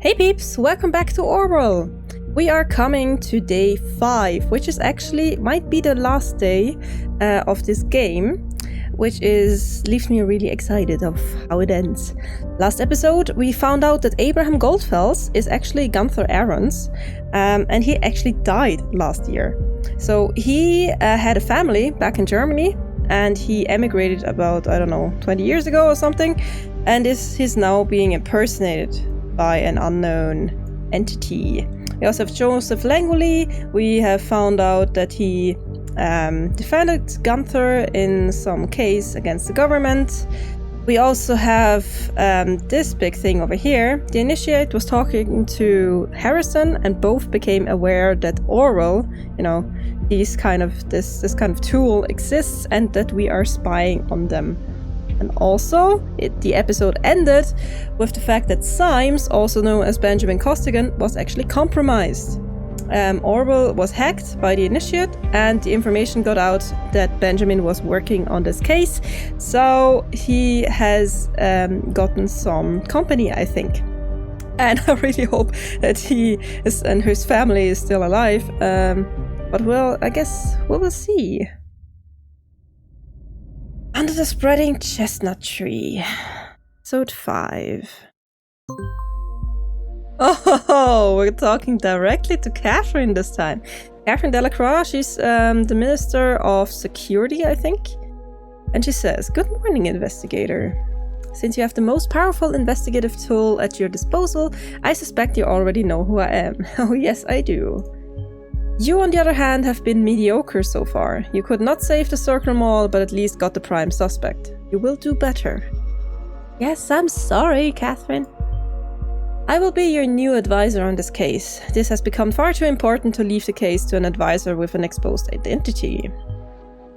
Hey peeps, welcome back to Orwell. We are coming to day 5, which is actually might be the last day of this game, which leaves me really excited of how it ends. Last episode, we found out that Abraham Goldfels is actually Gunther Ahrens, and he actually died last year. So he had a family back in Germany, and he emigrated about, 20 years ago or something, and he's now being impersonated by an unknown entity. We also have Joseph Langley. We have found out that he defended Gunther in some case against the government. We also have this big thing over here. The Initiate was talking to Harrison, and both became aware that Orwell, this kind of tool exists, and that we are spying on them. And also, the episode ended with the fact that Symes, also known as Benjamin Costigan, was actually compromised. Orwell was hacked by the Initiate, and the information got out that Benjamin was working on this case, so he has gotten some company, I think. And I really hope that he and his family is still alive, but I guess we will see. Under the Spreading Chestnut Tree, episode 5. Oh, we're talking directly to Catherine this time. Catherine Delacroix, she's the Minister of Security, I think. And she says, "Good morning, investigator. Since you have the most powerful investigative tool at your disposal, I suspect you already know who I am." Oh, yes, I do. You, on the other hand, have been mediocre so far. You could not save the Circle Mall, but at least got the prime suspect. You will do better. Yes, I'm sorry, Catherine. I will be your new advisor on this case. This has become far too important to leave the case to an advisor with an exposed identity.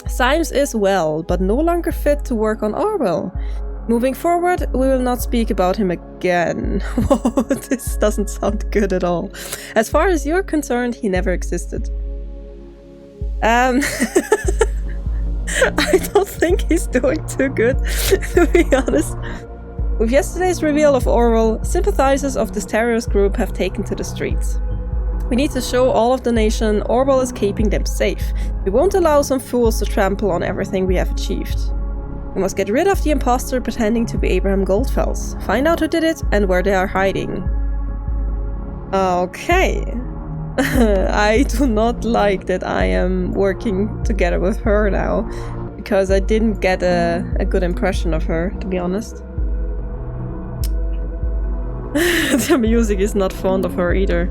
Symes is well, but no longer fit to work on Orwell. Moving forward, we will not speak about him again. This doesn't sound good at all. As far as you're concerned, he never existed. I don't think he's doing too good, to be honest. With yesterday's reveal of Orwell, sympathizers of this terrorist group have taken to the streets. We need to show all of the nation Orwell is keeping them safe. We won't allow some fools to trample on everything we have achieved. We must get rid of the imposter pretending to be Abraham Goldfels. Find out who did it and where they are hiding. Okay. I do not like that I am working together with her now, because I didn't get a good impression of her, to be honest. The music is not fond of her either.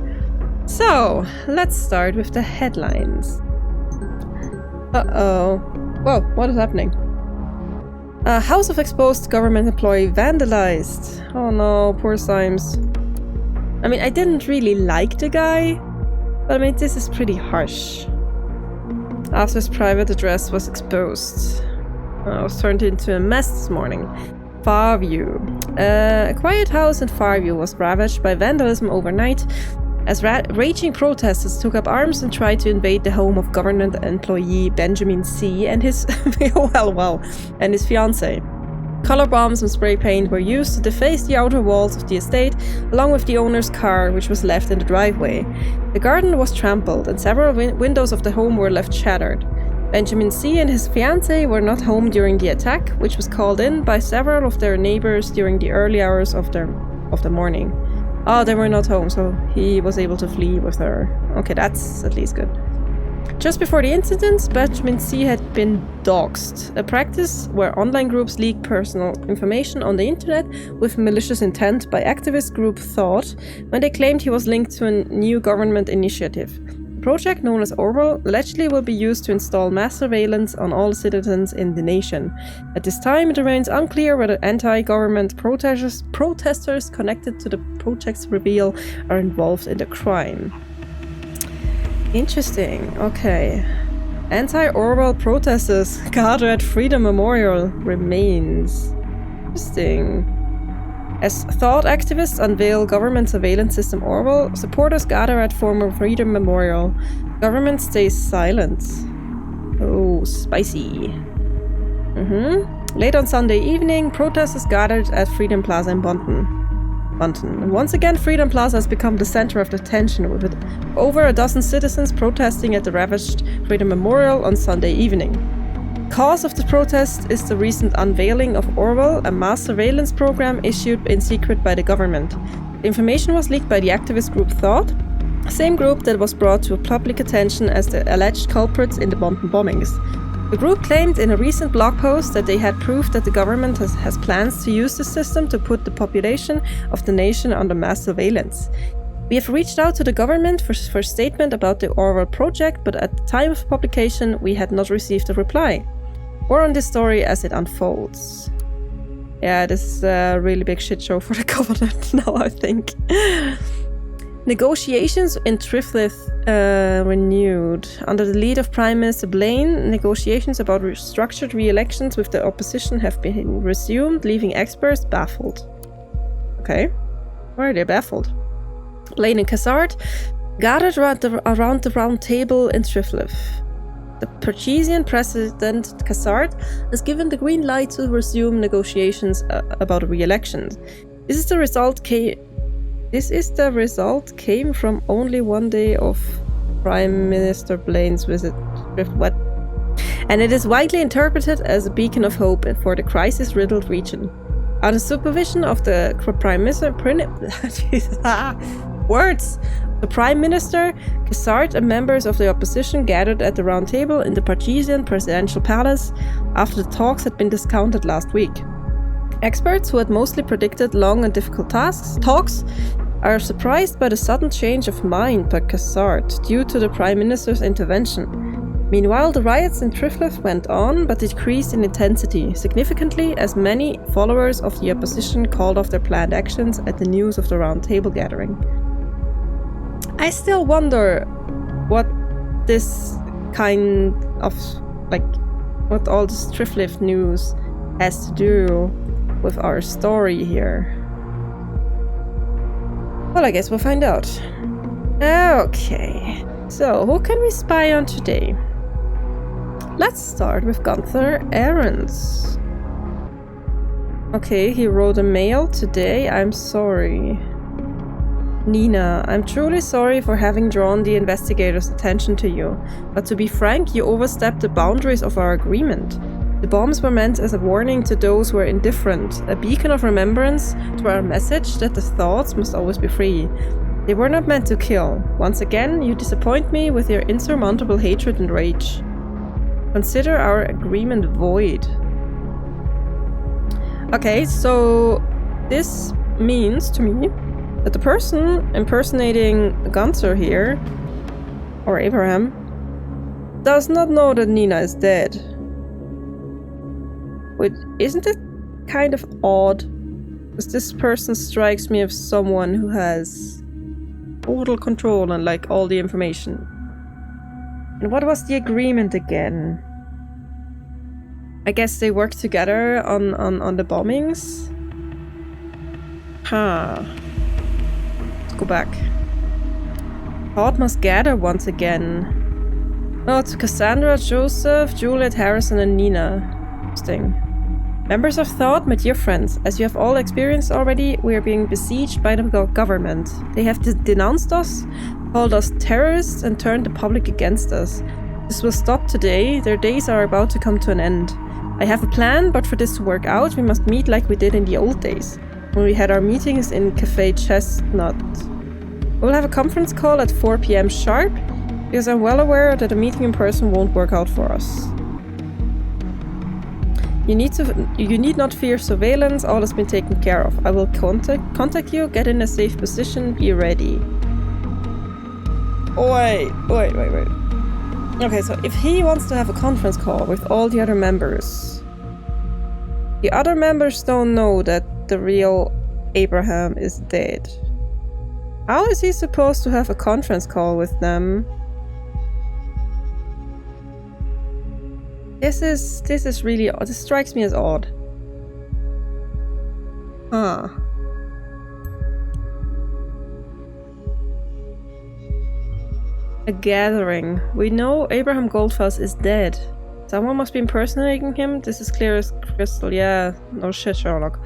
So, let's start with the headlines. Uh-oh. Whoa, what is happening? A house of exposed government employee vandalized. Oh no, poor Symes. I mean, I didn't really like the guy, but this is pretty harsh. After his private address was exposed. It was turned into a mess this morning. Farview. A quiet house in Farview was ravaged by vandalism overnight as raging protesters took up arms and tried to invade the home of government employee Benjamin C. and his and his fiancée. Color bombs and spray paint were used to deface the outer walls of the estate, along with the owner's car, which was left in the driveway. The garden was trampled, and several windows of the home were left shattered. Benjamin C. and his fiancée were not home during the attack, which was called in by several of their neighbors during the early hours of the morning. Oh, they were not home, so he was able to flee with her. Okay, that's at least good. Just before the incident, Benjamin C. had been doxxed, a practice where online groups leak personal information on the internet with malicious intent by activist group Thought when they claimed he was linked to a new government initiative. A project known as Orwell allegedly will be used to install mass surveillance on all citizens in the nation. At this time, it remains unclear whether anti-government protesters connected to the project's reveal are involved in the crime. Interesting, okay. Anti-Orwell protesters gather at Freedom Memorial remains. Interesting. As Thought activists unveil government surveillance system Orwell, supporters gather at former Freedom Memorial. Government stays silent. Oh, spicy. Late on Sunday evening, protesters gathered at Freedom Plaza in Bonn. London. Once again, Freedom Plaza has become the center of attention, with over a dozen citizens protesting at the ravaged Freedom Memorial on Sunday evening. The cause of the protest is the recent unveiling of Orwell, a mass surveillance program issued in secret by the government. The information was leaked by the activist group Thought, the same group that was brought to public attention as the alleged culprits in the London bombings. The group claimed in a recent blog post that they had proof that the government has plans to use the system to put the population of the nation under mass surveillance. We have reached out to the government for a statement about the Orwell project, but at the time of publication, we had not received a reply. More on this story as it unfolds. Yeah, this is a really big shit show for the government now, I think. Negotiations in Triflith renewed. Under the lead of Prime Minister Blaine, negotiations about structured re-elections with the opposition have been resumed, leaving experts baffled. Okay, why are they baffled? Blaine and Cassard gathered around the round table in Triflith. The Parisian President Cassard has given the green light to resume negotiations about re-election. This is the result came from only one day of Prime Minister Blaine's visit. What? And it is widely interpreted as a beacon of hope for the crisis-riddled region. Under supervision of the Prime Minister, the Prime Minister, Cassard, and members of the opposition gathered at the round table in the Parisian presidential palace after the talks had been discounted last week. Experts who had mostly predicted long and difficult talks are surprised by the sudden change of mind by Cassard due to the Prime Minister's intervention. Meanwhile, the riots in Triflith went on, but decreased in intensity significantly as many followers of the opposition called off their planned actions at the news of the round table gathering. I still wonder what this kind of, what all this Triflith news has to do with our story here. Well, I guess we'll find out. Okay, so who can we spy on today? Let's start with Gunther Ahrens. Okay, he wrote a mail today. I'm sorry. Nina, I'm truly sorry for having drawn the investigators' attention to you, but to be frank, you overstepped the boundaries of our agreement. The bombs were meant as a warning to those who are indifferent, a beacon of remembrance to our message that the thoughts must always be free. They were not meant to kill. Once again, you disappoint me with your insurmountable hatred and rage. Consider our agreement void. Okay, so this means to me that the person impersonating Gunther here, or Abraham, does not know that Nina is dead. Wait, isn't it kind of odd? Because this person strikes me as someone who has total control and all the information. And what was the agreement again? I guess they worked together on the bombings? Huh. Let's go back. Thought must gather once again. Oh, it's Cassandra, Joseph, Juliet, Harrison, and Nina. Interesting. Members of Thought, my dear friends, as you have all experienced already, we are being besieged by the government. They have denounced us, called us terrorists, and turned the public against us. This will stop today. Their days are about to come to an end. I have a plan, but for this to work out, we must meet like we did in the old days, when we had our meetings in Café Chestnut. We'll have a conference call at 4 p.m. sharp, because I'm well aware that a meeting in person won't work out for us. You need not fear surveillance, all has been taken care of. I will contact you, get in a safe position, be ready. Wait. Okay, so if he wants to have a conference call with all the other members, the other members don't know that the real Abraham is dead. How is he supposed to have a conference call with them? This is really odd. This strikes me as odd. Huh. A gathering. We know Abraham Goldfuss is dead. Someone must be impersonating him. This is clear as crystal. Yeah, no shit, Sherlock.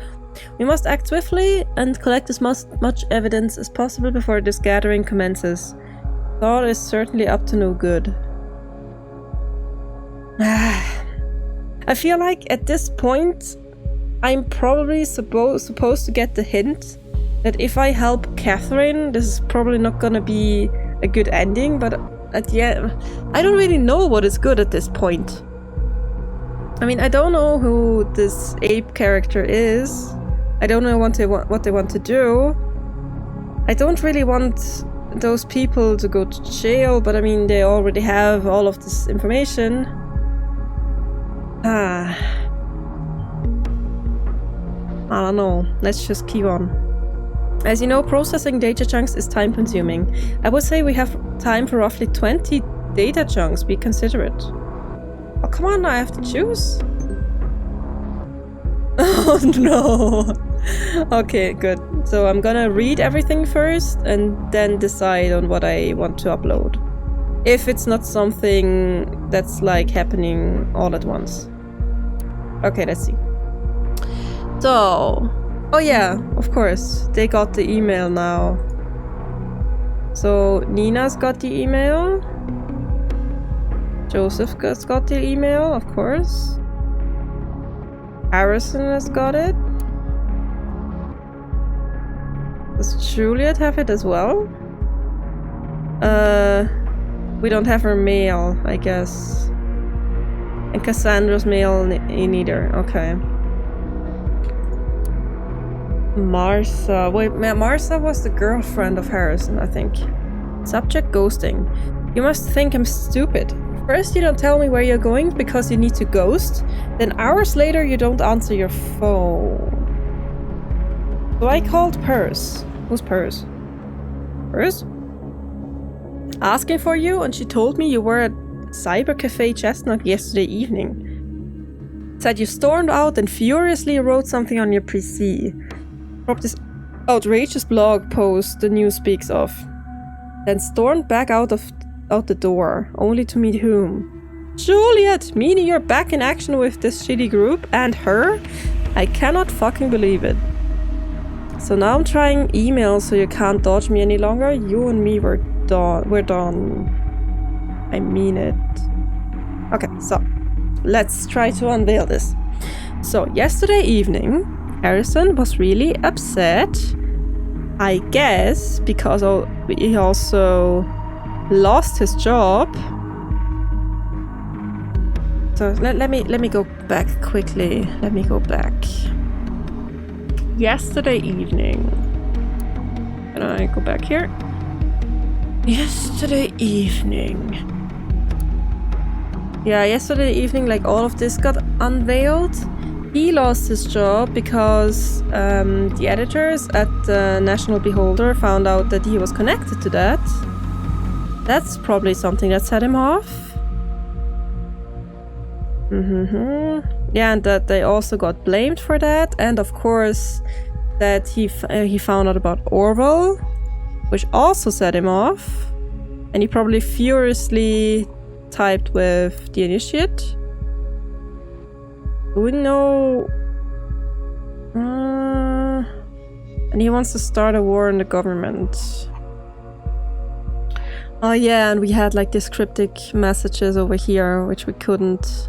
We must act swiftly and collect as much evidence as possible before this gathering commences. Thought is certainly up to no good. I feel like at this point, I'm probably supposed to get the hint that if I help Catherine, this is probably not gonna be a good ending, but at the end, I don't really know what is good at this point. I mean, I don't know who this ape character is. I don't know what they want to do. I don't really want those people to go to jail, but I mean, they already have all of this information. I don't know. Let's just keep on. As you know, processing data chunks is time consuming. I would say we have time for roughly 20 data chunks. Be considerate. Oh, come on, I have to choose? Oh no. Okay, good. So I'm gonna read everything first and then decide on what I want to upload. If it's not something that's like happening all at once. Okay, let's see. So, oh yeah, of course, they got the email now. So Nina's got the email. Joseph has got the email, of course. Harrison has got it. Does Juliet have it as well? We don't have her mail, I guess. And Cassandra's mail neither. Okay. Martha. Wait, Martha was the girlfriend of Harrison, I think. Subject ghosting. You must think I'm stupid. First you don't tell me where you're going because you need to ghost. Then hours later you don't answer your phone. So I called Purse. Who's Purse? Purse? Asking for you, and she told me you were at Cyber Cafe Chestnut yesterday evening. Said you stormed out and furiously wrote something on your PC. Dropped this outrageous blog post the news speaks of. Then stormed back out the door, only to meet whom? Juliet! Meaning you're back in action with this shitty group and her? I cannot fucking believe it. So now I'm trying email so you can't dodge me any longer. You and me we're done. I mean it. Okay, so let's try to unveil this. So yesterday evening, Harrison was really upset. I guess because he also lost his job. So let me go back quickly. Let me go back. Yesterday evening. Can I go back here? Yesterday evening. Yeah, yesterday evening, like all of this got unveiled. He lost his job because the editors at the National Beholder found out that he was connected to that. That's probably something that set him off. Yeah, and that they also got blamed for that, and of course that he found out about Orwell, which also set him off, and he probably furiously typed with the Initiate. Do we know? And he wants to start a war in the government. Oh yeah, and we had like these cryptic messages over here, which we couldn't.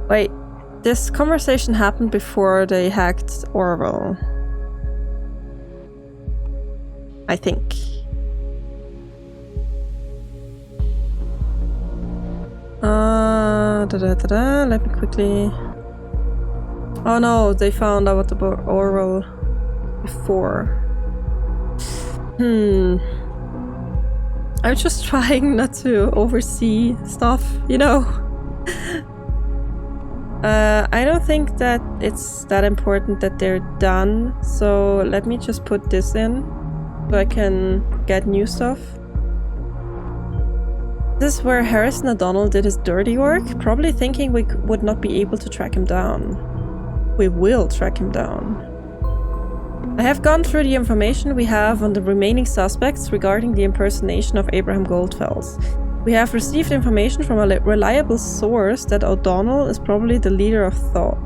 Wait, this conversation happened before they hacked Orwell. I think. Let me quickly. Oh no, they found out about Orwell before. I'm just trying not to oversee stuff, you know? I don't think that it's that important that they're done, so let me just put this in so I can get new stuff. This is where Harrison O'Donnell did his dirty work, probably thinking we would not be able to track him down. We will track him down. I have gone through the information we have on the remaining suspects regarding the impersonation of Abraham Goldfels. We have received information from a reliable source that O'Donnell is probably the leader of Thought.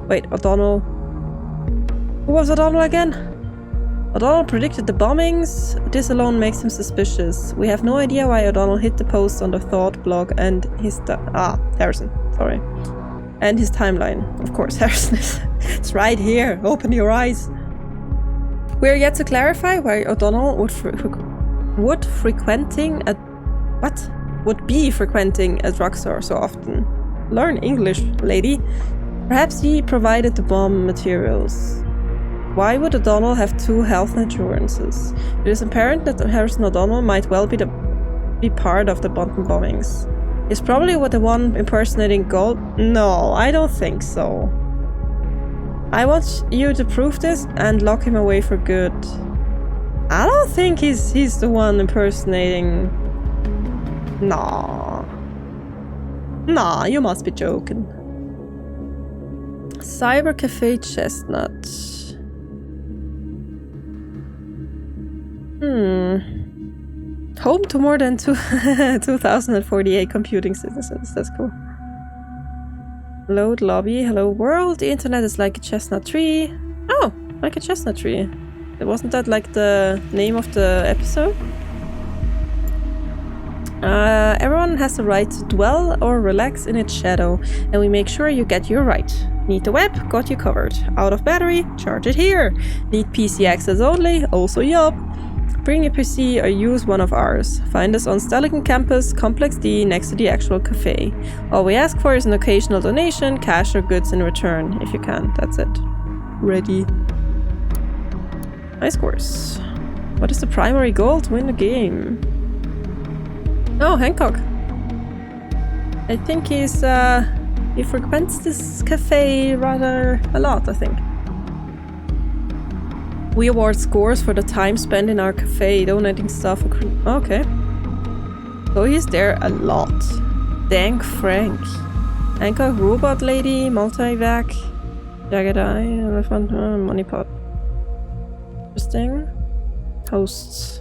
Wait, O'Donnell... Who was O'Donnell again? O'Donnell predicted the bombings. This alone makes him suspicious. We have no idea why O'Donnell hid the post on the Thought blog and his... Harrison. Sorry. And his timeline. Of course, Harrison is... It's right here. Open your eyes. We're yet to clarify why O'Donnell would be frequenting a drugstore so often. Learn English, lady. Perhaps he provided the bomb materials. Why would O'Donnell have 2 health insurances? It is apparent that Harrison O'Donnell might well be part of the Bonton bombings. He's probably the one impersonating Gold. No, I don't think so. I want you to prove this and lock him away for good. I don't think he's the one impersonating. Nah, you must be joking. Cyber Cafe Chestnut. Home to more than 2,048 computing citizens. That's cool. Load lobby. Hello world. The internet is like a chestnut tree. Oh, like a chestnut tree. Wasn't that like the name of the episode? Everyone has the right to dwell or relax in its shadow, and we make sure you get your right. Need the web? Got you covered. Out of battery? Charge it here. Need PC access only? Also yup. Bring your PC or use one of ours. Find us on Stelligan Campus, Complex D, next to the actual cafe. All we ask for is an occasional donation, cash or goods in return, if you can. That's it. Ready. High scores. What is the primary goal to win the game? Oh, Hancock. I think he frequents this cafe rather a lot, I think. We award scores for the time spent in our cafe, donating stuff. Okay. So he's there a lot. Dank Frank. Hancock, Robot Lady, Multivac, Jagged Eye, Elephant, Money Pot. Interesting. Hosts.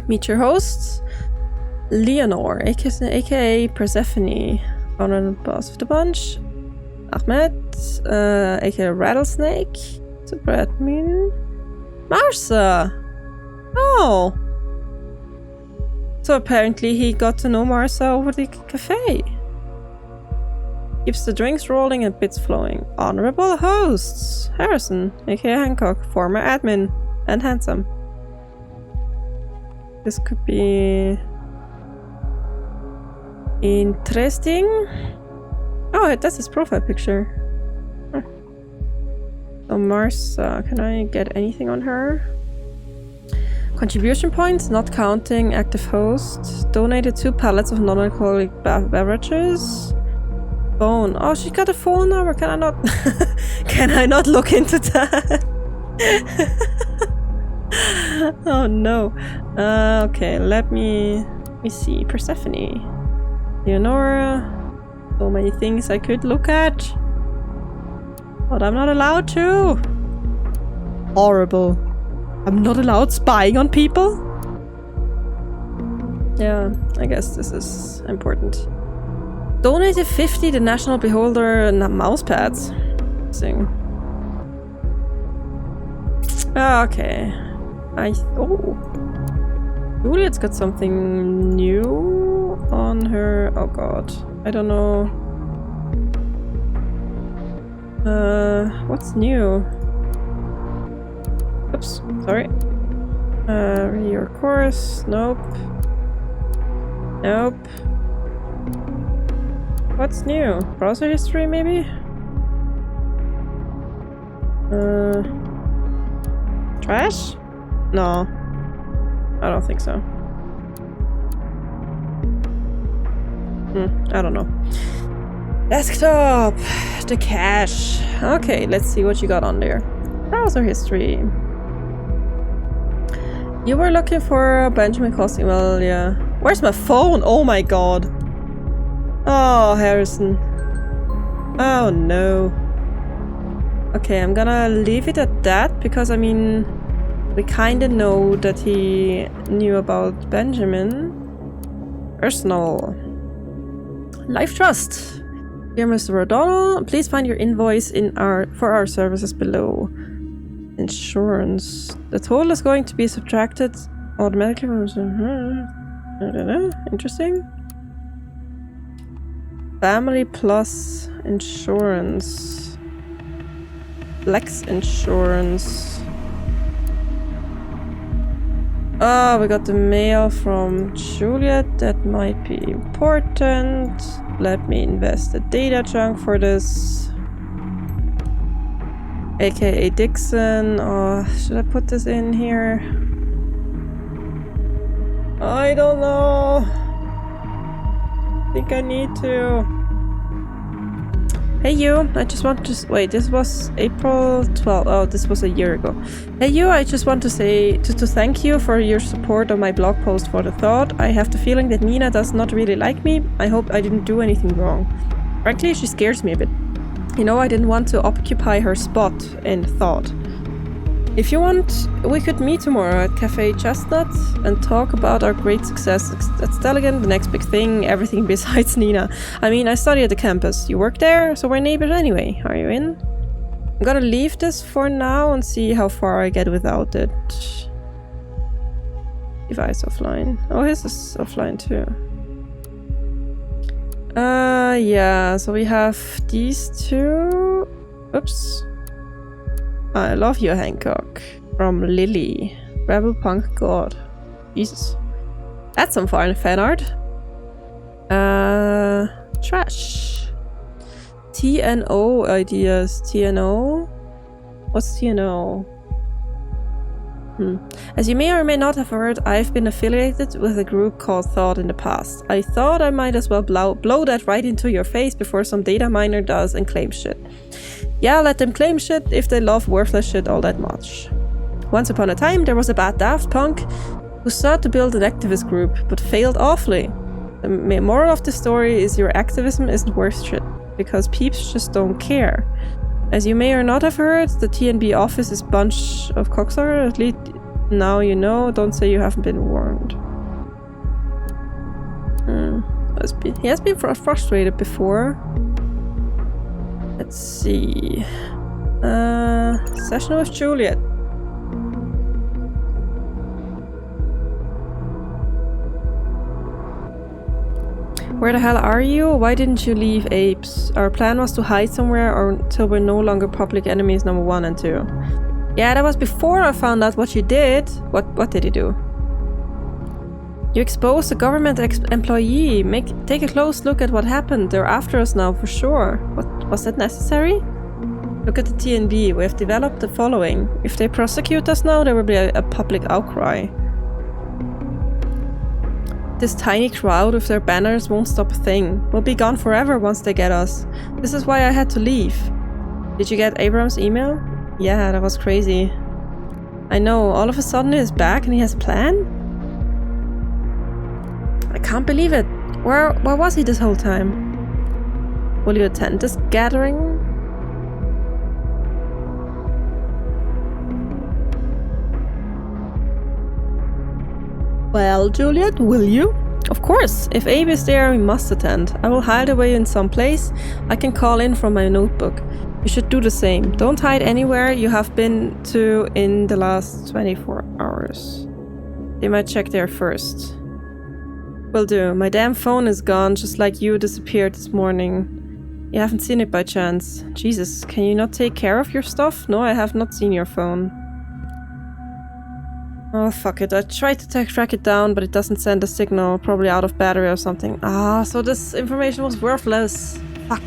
Meet your hosts. Leonore, aka Persephone, founder and boss of the bunch. Ahmed, aka Rattlesnake. Super admin. Marsa! Oh! So apparently he got to know Marsa over the cafe. Keeps the drinks rolling and bits flowing. Honorable hosts! Harrison, aka Hancock, former admin, and handsome. This could be... interesting. Oh, that's his profile picture. So Marsa, can I get anything on her? Contribution points, not counting active host. Donated 2 pallets of non-alcoholic beverages. Phone. Oh, she got a phone number. Can I not? Can I not look into that? Oh no. Okay, let me see. Persephone. Leonora. So many things I could look at. But I'm not allowed to. Horrible. I'm not allowed spying on people? Yeah, I guess this is important. Donated 50 the National Beholder mouse pads. Sing. Okay. Oh. Juliet's got something new on her. Oh god. I don't know. What's new? Oops, sorry. Your course. Nope. Nope. What's new? Browser history, maybe? Trash? No. I don't think so. I don't know. Desktop! The cache. Okay, let's see what you got on there. Browser history. You were looking for Benjamin Costing. Well, yeah. Where's my phone? Oh my god. Oh, Harrison. Oh no. Okay, I'm gonna leave it at that because, I mean, we kinda know that he knew about Benjamin. Personal. Life Trust. Dear Mr. O'Donnell, please find your invoice for our services below. Insurance. The total is going to be subtracted automatically from... Interesting. Family plus insurance. Flex insurance. Oh, we got the mail from Juliet. That might be important. Let me invest a data chunk for this. AKA Dixon. Oh, should I put this in here? I don't know. I think I need to. Hey you, I just want to... Wait, this was April 12th. Oh, this was a year ago. Hey you, I just want to say... to thank you for your support on my blog post for the thought. I have the feeling that Nina does not really like me. I hope I didn't do anything wrong. Frankly, she scares me a bit. You know, I didn't want to occupy her spot in thought. If you want, we could meet tomorrow at Cafe Chestnut and talk about our great success at Stelligan, the next big thing, everything besides Nina. I mean, I study at the campus. You work there, so we're neighbors anyway. Are you in? I'm gonna leave this for now and see how far I get without it. Device offline. Oh, his is offline too. Yeah, so we have these two. Oops. I love you, Hancock. From Lily. Rebel Punk God. Jesus. That's some fan art. Trash. TNO ideas. TNO? What's TNO? As you may or may not have heard, I've been affiliated with a group called Thought in the past. I thought I might as well blow that right into your face before some data miner does and claims shit. Yeah, let them claim shit if they love worthless shit all that much. Once upon a time, there was a bad Daft Punk who sought to build an activist group, but failed awfully. The moral of the story is your activism isn't worth shit, because peeps just don't care. As you may or not have heard, the TNB office is a bunch of cocksuckers. At least now you know. Don't say you haven't been warned. He has been frustrated before. Let's see. Session with Juliet. Where the hell are you? Why didn't you leave Apes? Our plan was to hide somewhere until we're no longer public enemies number 1 and 2. Yeah, that was before I found out what you did. What did you do? You exposed a government employee. Take a close look at what happened. They're after us now for sure. Was that necessary? Look at the TNB. We have developed the following. If they prosecute us now, there will be a public outcry. This tiny crowd with their banners won't stop a thing. We'll be gone forever once they get us. This is why I had to leave. Did you get Abraham's email? Yeah, that was crazy. I know, all of a sudden he's back and he has a plan? I can't believe it. Where was he this whole time? Will you attend this gathering? Well, Juliet, will you? Of course. If Abe is there, we must attend. I will hide away in some place. I can call in from my notebook. You should do the same. Don't hide anywhere you have been to in the last 24 hours. They might check there first. Will do. My damn phone is gone, just like you disappeared this morning. You haven't seen it by chance. Jesus, can you not take care of your stuff? No, I have not seen your phone. Oh, fuck it. I tried to track it down, but it doesn't send a signal. Probably out of battery or something. Ah, so this information was worthless. Fuck.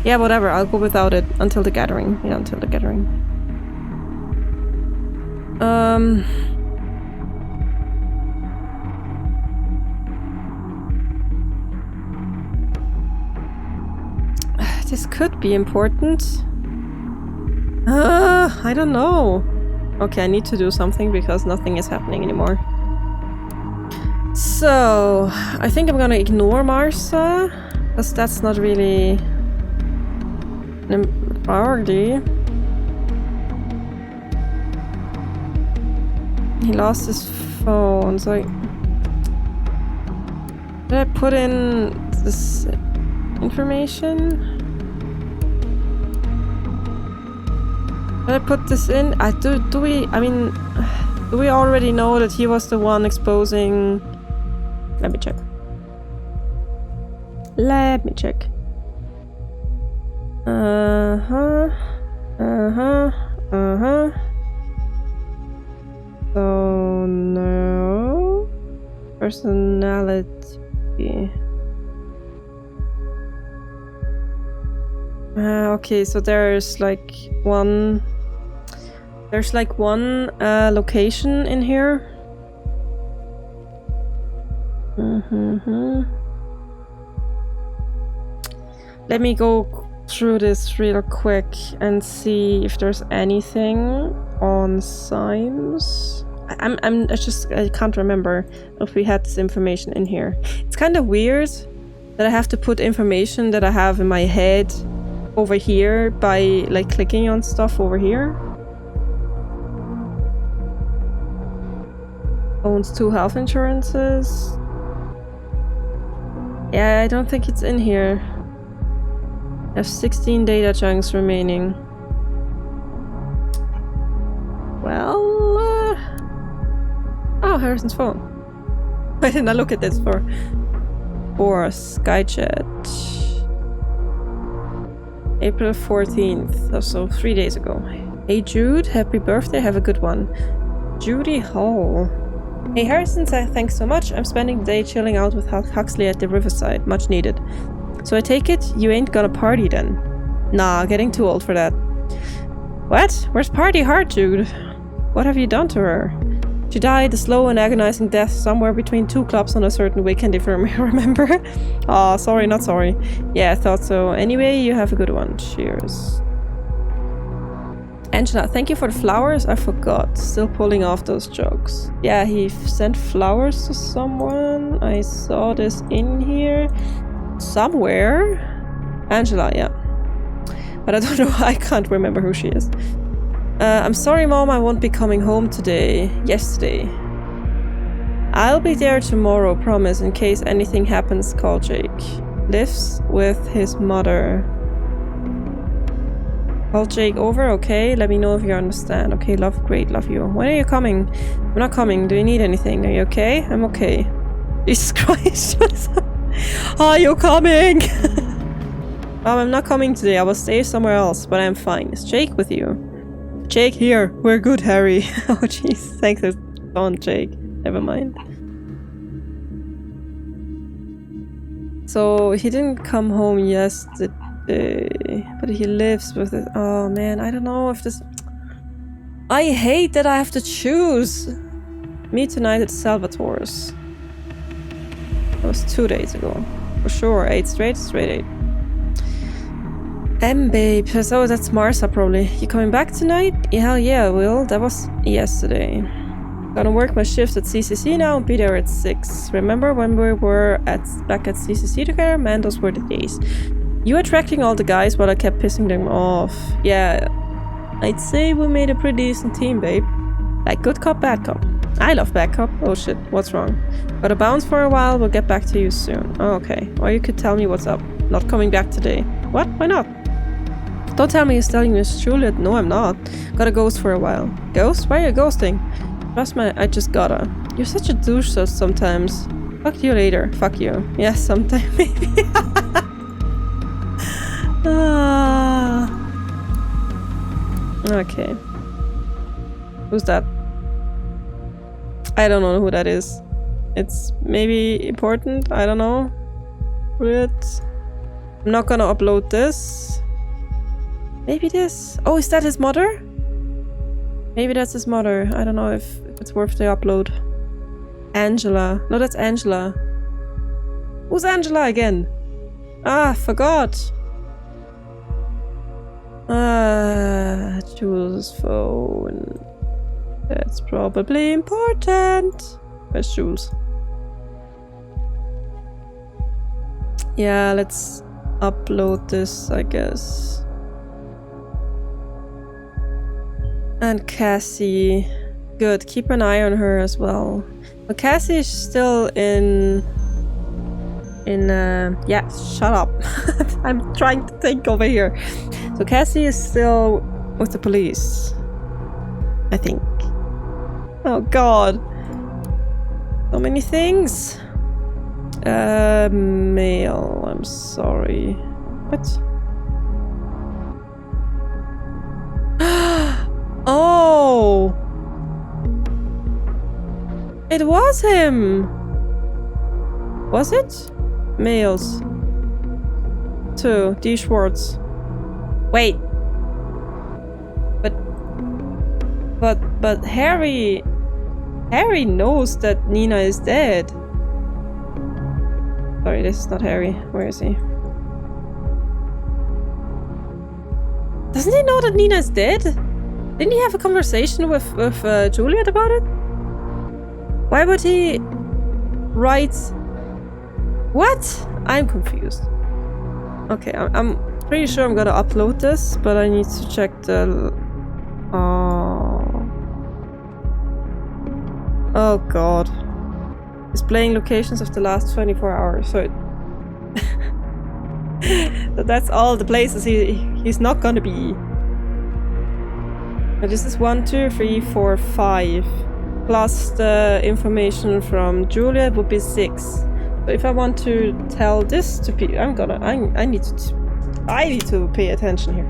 Yeah, whatever. I'll go without it until the gathering. Yeah, until the gathering. This could be important. I don't know. Okay, I need to do something because nothing is happening anymore. So, I think I'm gonna ignore Marsa, because that's not really a priority. He lost his phone, so Did I put in this information? Did I put this in? Do we already know that he was the one exposing? Let me check. Let me check. So no. Personality. Okay, so there's like one location in here. Let me go through this real quick and see if there's anything on Symes. I can't remember if we had this information in here. It's kind of weird that I have to put information that I have in my head over here by like clicking on stuff over here. Owns 2 health insurances. Yeah, I don't think it's in here. I have 16 data chunks remaining. Well, oh, Harrison's phone. Why didn't I look at this for? Or Skychat. April 14th, so 3 days ago. Hey Jude, happy birthday, have a good one. Judy Hall. Hey Harrison, thanks so much. I'm spending the day chilling out with Huxley at the riverside, much needed. So I take it you ain't gonna party then? Nah, getting too old for that. What? Where's party hard, Jude? What have you done to her? She died a slow and agonizing death somewhere between 2 clubs on a certain weekend, if you remember. Aw, sorry, not sorry. Yeah, I thought so. Anyway, you have a good one. Cheers. Angela, thank you for the flowers. I forgot. Still pulling off those jokes. Yeah, he sent flowers to someone. I saw this in here. Somewhere. Angela, yeah. But I don't know. I can't remember who she is. I'm sorry, Mom. I won't be coming home today. Yesterday. I'll be there tomorrow, promise. In case anything happens, call Jake. Lives with his mother. Call Jake over, okay? Let me know if you understand. Okay, love, great, love you. When are you coming? I'm not coming. Do you need anything? Are you okay? I'm okay. Jesus Christ. Are you coming? I'm not coming today. I will stay somewhere else, but I'm fine. Is Jake with you? Jake here. We're good, Harry. Oh, jeez. Thanks a ton, Jake. Never mind. So, he didn't come home yesterday, but he lives with it. Oh, man. I don't know if this... I hate that I have to choose. Meet tonight at Salvatore's. That was 2 days ago. For sure. 8 straight 8. Babe. So that's Marsa probably. You coming back tonight? Yeah, hell yeah, I will. That was yesterday. Gonna work my shifts at CCC now and be there at 6. Remember when we were back at CCC together? Man, those were the days. You attracting all the guys while I kept pissing them off. Yeah, I'd say we made a pretty decent team, babe. Like good cop, bad cop. I love bad cop. Oh shit, what's wrong? Gotta bounce for a while, we'll get back to you soon. Oh, okay. Or you could tell me what's up. Not coming back today. What? Why not? Don't tell me you're telling Miss Juliet. No, I'm not. Gotta ghost for a while. Ghost? Why are you ghosting? Trust me, I just gotta. You're such a douche sometimes. Fuck you later. Fuck you. Yeah, sometime maybe. Okay. Who's that? I don't know who that is. It's maybe important. I don't know. But I'm not gonna upload this. Maybe this. Oh, is that his mother? Maybe that's his mother. I don't know if it's worth the upload. Angela. No, that's Angela. Who's Angela again? Ah, forgot. Jules' phone. That's probably important. Where's Jules? Yeah, let's upload this, I guess. And Cassie. Good, keep an eye on her as well. But Cassie is still in Yeah, shut up. I'm trying to think over here. So Cassie is still with the police, I think. Oh god. So many things. Mail, I'm sorry. What? Oh! It was him! Was it? Mails. 2. D. Schwartz. Wait. But Harry knows that Nina is dead. Sorry, this is not Harry. Where is he? Doesn't he know that Nina is dead? Didn't he have a conversation with Juliet about it? Why would he write... What? I'm confused. Okay, I'm pretty sure I'm gonna upload this, but I need to check the... Oh god. Displaying locations of the last 24 hours, so that's all the places he's not gonna be. But this is 1, 2, 3, 4, 5. Plus the information from Juliet would be 6. So if I want to tell this to people, I need to pay attention here.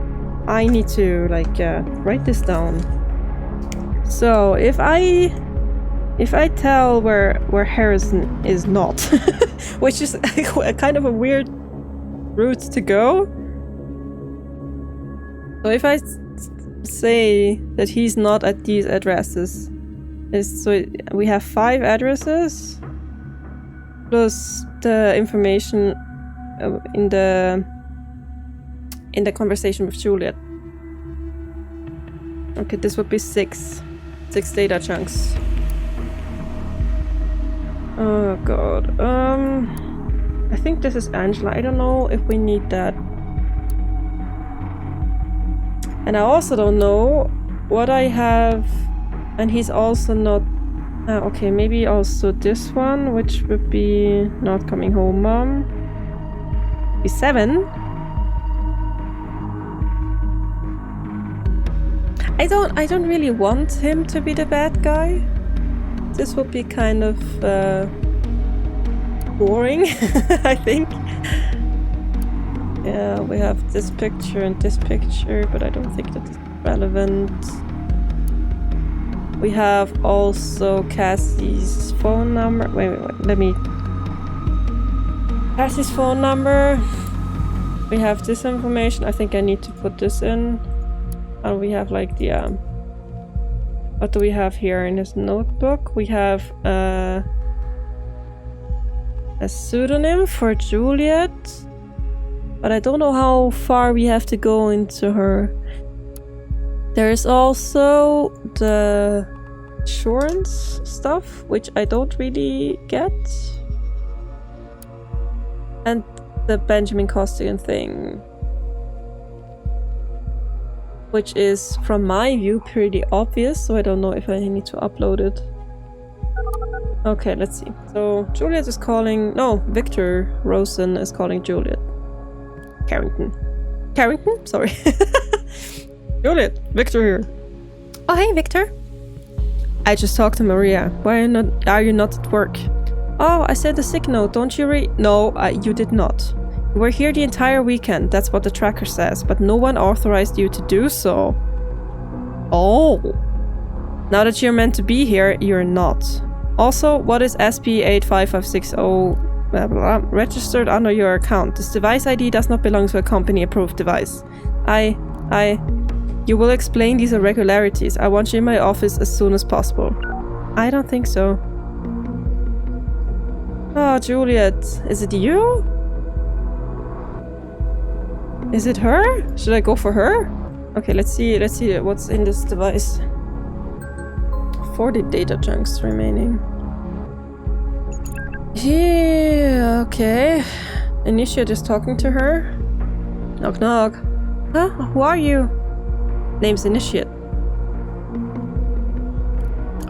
I need to like write this down. So if I tell where Harrison is not, which is a kind of a weird route to go. So if I say that he's not at these addresses, so we have 5 addresses plus the information in the conversation with Juliet. Okay, this would be 6 data chunks. Oh god. I think this is Angela. I don't know if we need that. And I also don't know what I have. And he's also not... okay, maybe also this one, which would be not coming home, mom. Be 7. I don't really want him to be the bad guy. This would be kind of boring, I think. Yeah, we have this picture and this picture, but I don't think that is relevant. We have also Cassie's phone number. Wait, let me... Cassie's phone number. We have this information. I think I need to put this in. And we have like the... what do we have here in his notebook? We have a pseudonym for Juliet. But I don't know how far we have to go into her. There is also the insurance stuff, which I don't really get. And the Benjamin Costigan thing. Which is, from my view, pretty obvious, so I don't know if I need to upload it. Okay, let's see. So, Juliet is calling... No, Victor Rosen is calling Juliet. Carrington? Sorry. Juliet, Victor here. Oh, hey, Victor. I just talked to Maria. Why are you not at work? Oh, I sent a sick note. Don't you read? No, you did not. You were here the entire weekend. That's what the tracker says, but no one authorized you to do so. Oh. Now that you're meant to be here, you're not. Also, what is SP85560 blah, blah, blah, registered under your account? This device ID does not belong to a company-approved device. You will explain these irregularities. I want you in my office as soon as possible. I don't think so. Oh, Juliet. Is it you? Is it her? Should I go for her? Okay, let's see what's in this device. 40 data chunks remaining. Yeah, okay. Initiate is talking to her. Knock knock. Huh? Who are you? Name's Initiate.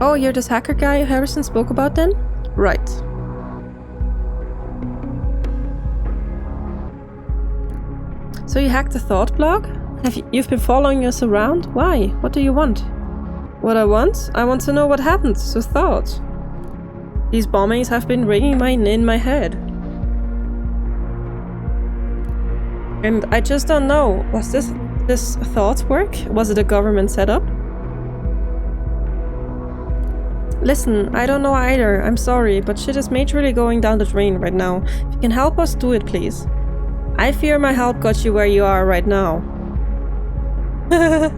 Oh, you're this hacker guy Harrison spoke about then? Right. So you hacked the thought blog? You've been following us around? Why? What do you want? What I want? I want to know what happened to thought. These bombings have been ringing in my head. And I just don't know. Was this thought work? Was it a government setup? Listen, I don't know either. I'm sorry, but shit is majorly going down the drain right now. If you can help us, do it, please. I fear my help got you where you are right now.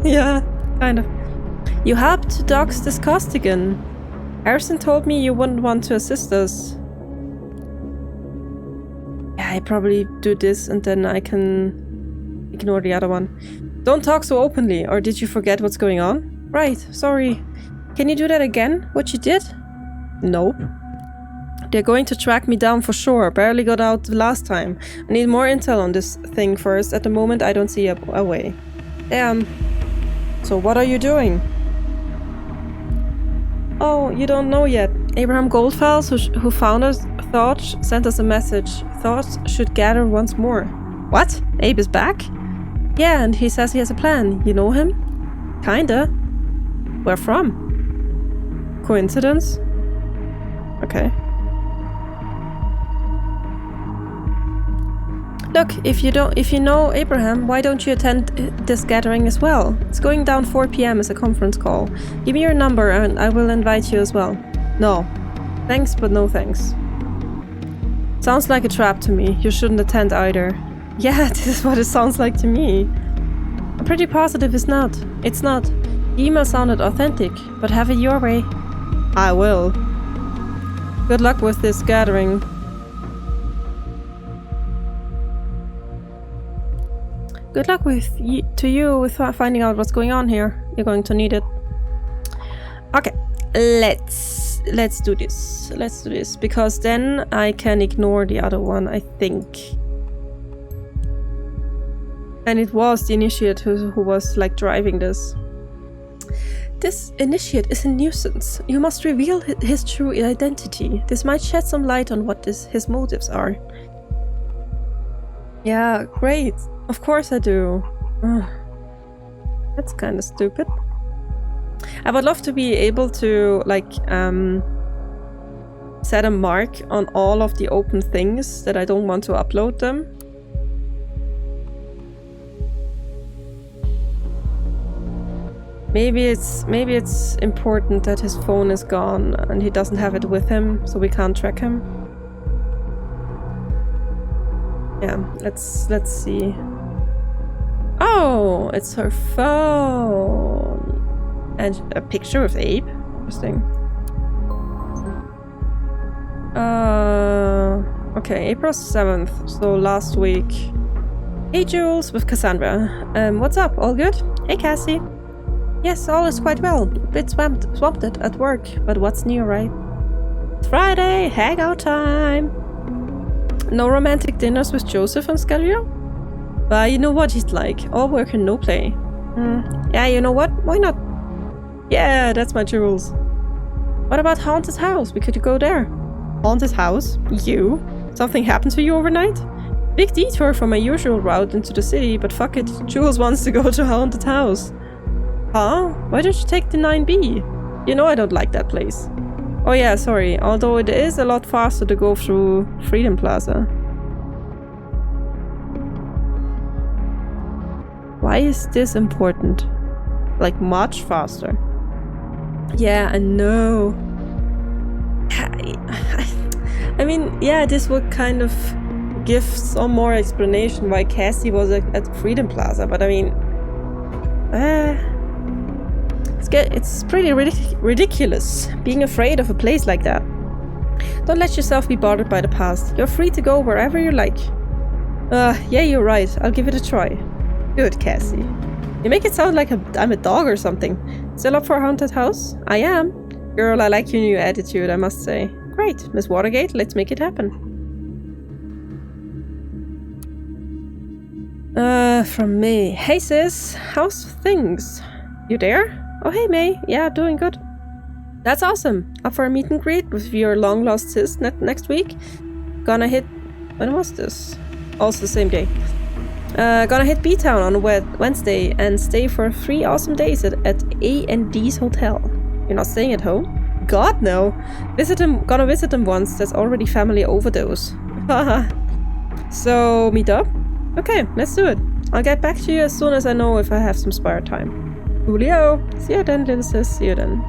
Yeah, kind of. You helped to dox this Costigan. Harrison told me you wouldn't want to assist us. Yeah, I probably do this and then I can ignore the other one. Don't talk so openly, or did you forget what's going on? Right, sorry. Can you do that again? What you did? Nope. They're going to track me down for sure. Barely got out the last time. I need more intel on this thing first. At the moment, I don't see a way. Damn. So what are you doing? Oh, you don't know yet. Abraham Goldfels, who found us, Thought, sent us a message. Thought should gather once more. What? Abe is back? Yeah, and he says he has a plan. You know him? Kinda. Where from? Coincidence? Okay. Look, if you know Abraham, why don't you attend this gathering as well? It's going down 4 p.m. as a conference call. Give me your number and I will invite you as well. No. Thanks, but no thanks. Sounds like a trap to me. You shouldn't attend either. Yeah, this is what it sounds like to me. I'm pretty positive it's not. It's not. The email sounded authentic, but have it your way. I will. Good luck with this gathering. Good luck to you with finding out what's going on here. You're going to need it. Okay, let's do this. Let's do this because then I can ignore the other one, I think. And it was the initiate who was like driving this. This initiate is a nuisance. You must reveal his true identity. This might shed some light on what his motives are. Yeah, great. Of course I do. That's kind of stupid. I would love to be able to like set a mark on all of the open things that I don't want to upload them. Maybe it's important that his phone is gone and he doesn't have it with him, so we can't track him. Yeah, let's see. Oh, it's her phone. And a picture of Abe. Interesting. Okay, April 7th, so last week. Hey Jules, with Cassandra. What's up? All good? Hey Cassie. Yes, all is quite well. A bit swamped at work, but what's new, right? It's Friday, hangout time. No romantic dinners with Joseph on schedule? But you know what he's like, all work and no play. Yeah, you know what? Why not? Yeah, that's my Jules. What about Haunted House? We could go there. Haunted House? You? Something happened to you overnight? Big detour from my usual route into the city, but fuck it, Jules wants to go to Haunted House. Huh? Why don't you take the 9B? You know I don't like that place. Oh yeah, sorry, although it is a lot faster to go through Freedom Plaza. Why is this important? Like much faster. Yeah, I know. I mean, yeah, this would kind of give some more explanation why Cassie was at Freedom Plaza, but I mean... It's pretty ridiculous, being afraid of a place like that. Don't let yourself be bothered by the past. You're free to go wherever you like. Yeah, you're right. I'll give it a try. Good, Cassie. You make it sound like I'm a dog or something. Still up for a haunted house? I am. Girl, I like your new attitude, I must say. Great, Miss Watergate, let's make it happen. From me. Hey sis, how's things? You there? Oh hey May, yeah, doing good. That's awesome. Up for a meet and greet with your long lost sis next week? Gonna hit... When was this? Also the same day. Gonna hit B-Town on Wednesday and stay for 3 awesome days at A&D's hotel. You're not staying at home? God, no. Gonna visit them once. That's already family overdose. Haha. So, meet up? Okay, let's do it. I'll get back to you as soon as I know if I have some spare time. Julio! See you then, little sis. See you then.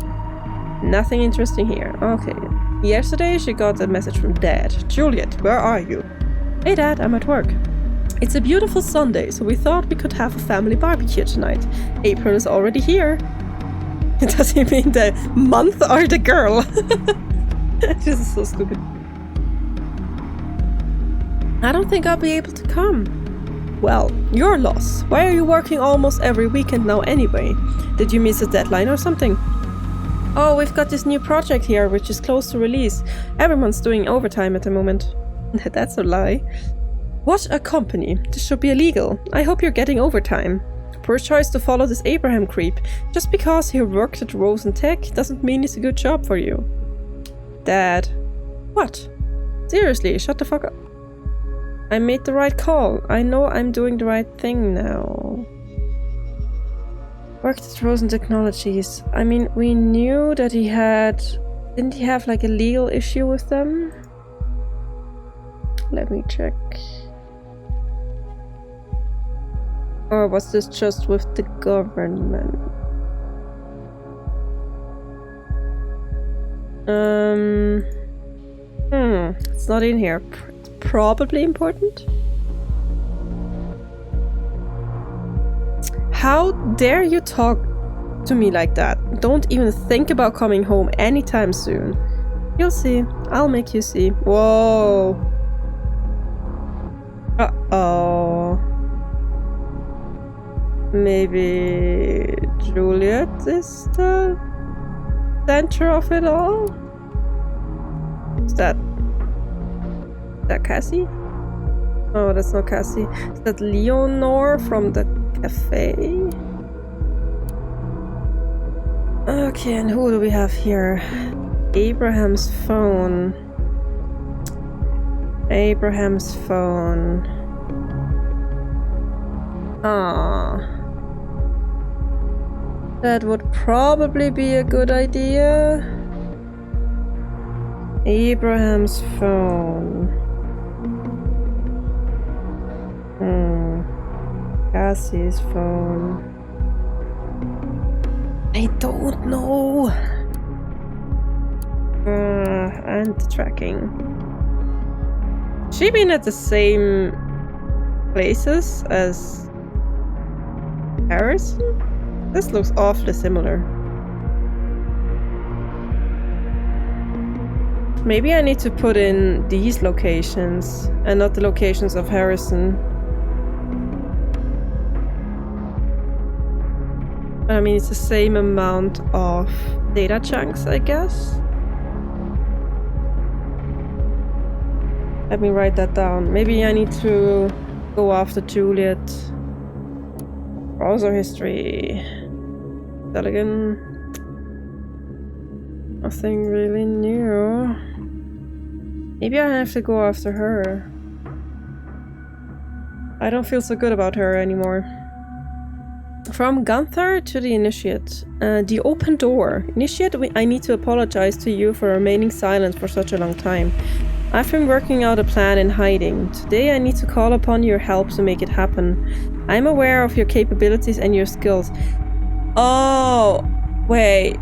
Nothing interesting here. Okay. Yesterday, she got a message from Dad. Juliet, where are you? Hey, Dad, I'm at work. It's a beautiful Sunday, so we thought we could have a family barbecue tonight. April is already here. Does he mean the month or the girl? This is so stupid. I don't think I'll be able to come. Well, your loss. Why are you working almost every weekend now anyway? Did you miss a deadline or something? Oh, we've got this new project here, which is close to release. Everyone's doing overtime at the moment. That's a lie. What a company. This should be illegal. I hope you're getting overtime. Poor choice to follow this Abraham creep. Just because he worked at Rosen Tech doesn't mean it's a good job for you. Dad. What? Seriously, shut the fuck up. I made the right call. I know I'm doing the right thing now. Worked at Rosen Technologies. I mean, we knew that he had... Didn't he have like a legal issue with them? Let me check. Or was this just with the government? It's not in here. It's probably important. How dare you talk to me like that? Don't even think about coming home anytime soon. You'll see. I'll make you see. Whoa. Uh-oh. Maybe Juliet is the center of it all? Is that Cassie? Oh, that's not Cassie. Is that Leonore from the cafe? Okay, and who do we have here? Abraham's phone. Abraham's phone. Ah. That would probably be a good idea. Abraham's phone. Cassie's phone. I don't know. And the tracking. She been at the same places as Harrison? This looks awfully similar. Maybe I need to put in these locations and not the locations of Harrison. I mean, it's the same amount of data chunks, I guess. Let me write that down. Maybe I need to go after Juliet. Browser history. Delegan. Nothing really new. Maybe I have to go after her. I don't feel so good about her anymore. From Gunther to the Initiate. The open door. Initiate, I need to apologize to you for remaining silent for such a long time. I've been working out a plan in hiding. Today I need to call upon your help to make it happen. I'm aware of your capabilities and your skills. Oh, wait.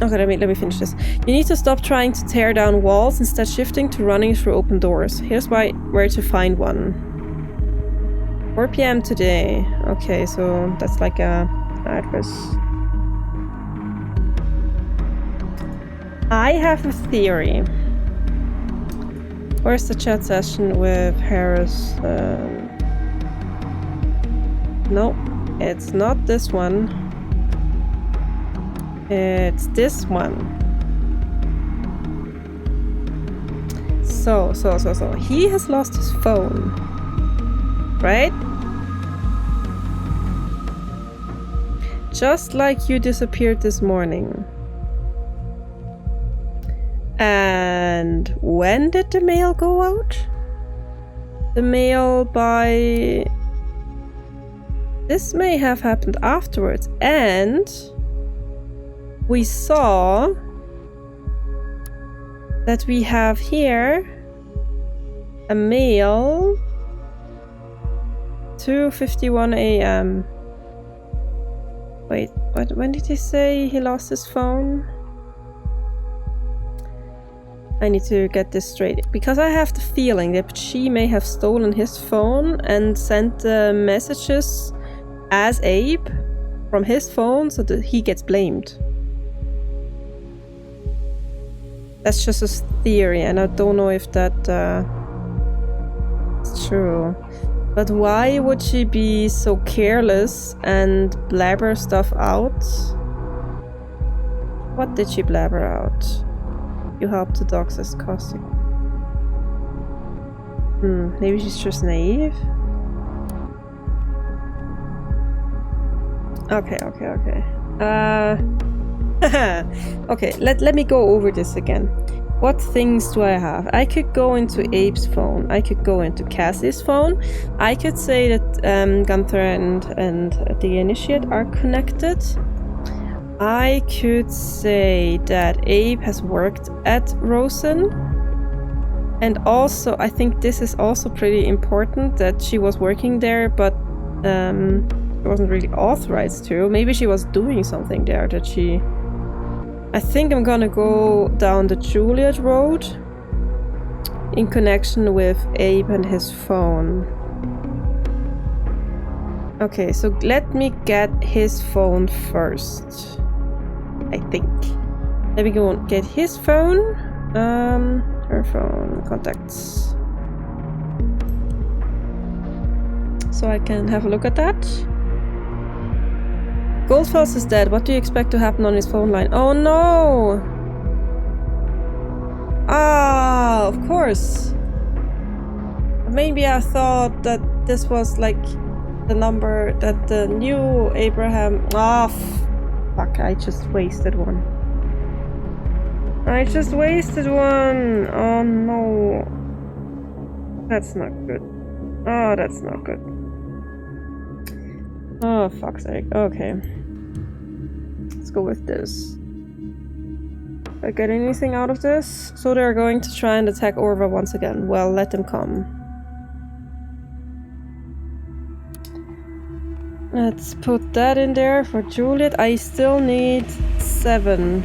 Okay, let me finish this. You need to stop trying to tear down walls, instead shifting to running through open doors. Here's where to find one. 4 PM today. Okay, so that's like a address. I have a theory. Where's the chat session with Harris? No, it's not this one. It's this one. So. He has lost his phone. Right? Just like you disappeared this morning. And when did the mail go out? the mail by... This may have happened afterwards, and we saw that we have here a mail 2:51 a.m. Wait, when did he say he lost his phone? I need to get this straight, because I have the feeling that she may have stolen his phone and sent the messages as Abe from his phone so that he gets blamed. That's just a theory, and I don't know if that is true. But why would she be so careless and blabber stuff out? What did she blabber out? You helped the dogs as caustic. Maybe she's just naive? Okay. Okay, let me go over this again. What things do I have? I could go into Abe's phone. I could go into Cassie's phone. I could say that Gunther and the Initiate are connected. I could say that Abe has worked at Rosen. And also, I think this is also pretty important, that she was working there, but she wasn't really authorized to. Maybe she was doing something there that she... I think I'm gonna go down the Juliet road in connection with Abe and his phone. Okay, so let me get his phone first, I think. Let me go and get his phone. Her phone, contacts. So I can have a look at that. Goldfels is dead. What do you expect to happen on his phone line? Oh no! Ah, of course. Maybe I thought that this was like the number that the new Abraham... Ah, fuck, I just wasted one. Oh no. That's not good. Oh, that's not good. Oh, fuck's sake. Okay. Let's go with this. Did I get anything out of this? So they're going to try and attack Orwell once again. Well, let them come. Let's put that in there for Juliet. I still need 7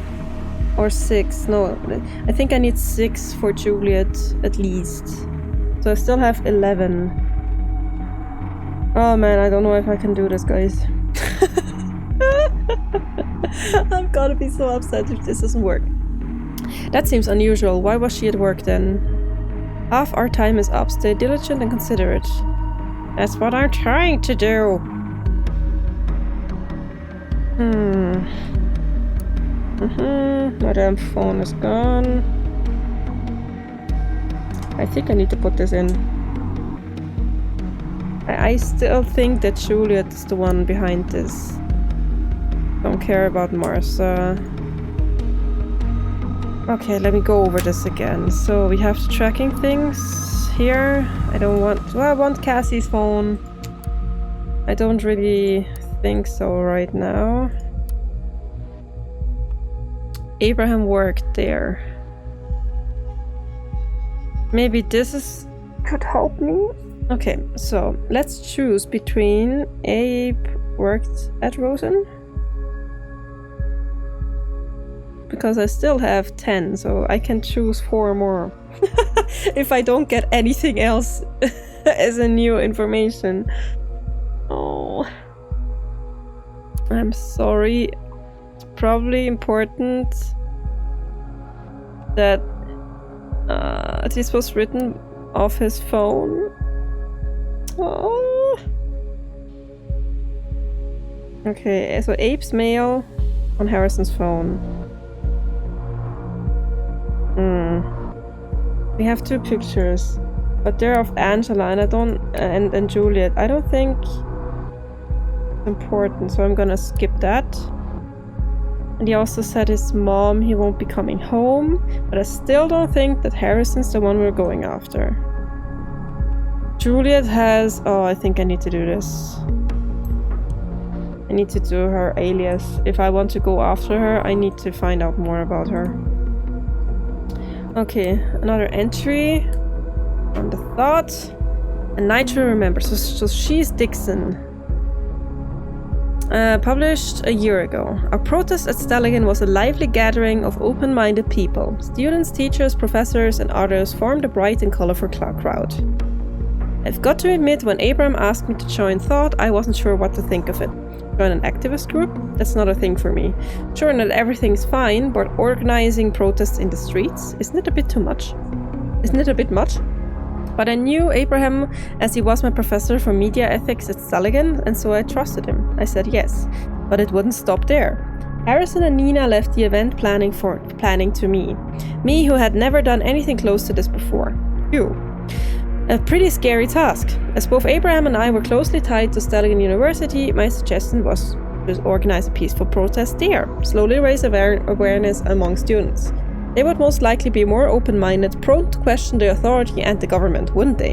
or 6. No, I think I need 6 for Juliet at least. So I still have 11. Oh man, I don't know if I can do this, guys. I'm gonna be so upset if this doesn't work. That seems unusual. Why was she at work then? Half our time is up. Stay diligent and considerate. That's what I'm trying to do. My damn phone is gone. I think I need to put this in. I still think that Juliet is the one behind this. Don't care about Martha. Okay, let me go over this again. So we have the tracking things here. I want Cassie's phone. I don't really think so right now. Abraham worked there. Maybe this could help me? Okay, so let's choose between Abe worked at Rosen. Because I still have 10, so I can choose 4 more. If I don't get anything else as a new information. Oh. I'm sorry. It's probably important that this was written off his phone. Oh. Okay, so Abe's mail on Harrison's phone. We have 2 pictures, but they're of Angela and I don't and Juliet. I don't think it's important, so I'm gonna skip that. And he also said his mom, he won't be coming home, but I still don't think that Harrison's the one we're going after. Juliet has... Oh, I think I need to do this. I need to do her alias. If I want to go after her, I need to find out more about her. Okay, another entry on the thought. And Nitro remembers. So she's Dixon. Published a year ago. Our protest at Staligan was a lively gathering of open-minded people. Students, teachers, professors, and others formed a bright and colorful crowd. I've got to admit, when Abraham asked me to join Thought, I wasn't sure what to think of it. Join an activist group? That's not a thing for me. Sure, not everything's fine, but organizing protests in the streets, isn't it a bit too much? Isn't it a bit much? But I knew Abraham as he was my professor for media ethics at Staligan, and so I trusted him. I said yes, but it wouldn't stop there. Harrison and Nina left the event planning to me. Me who had never done anything close to this before. Phew. A pretty scary task. As both Abraham and I were closely tied to Staligan University, my suggestion was to organize a peaceful protest there, slowly raise awareness among students. They would most likely be more open-minded, prone to question the authority and the government, wouldn't they?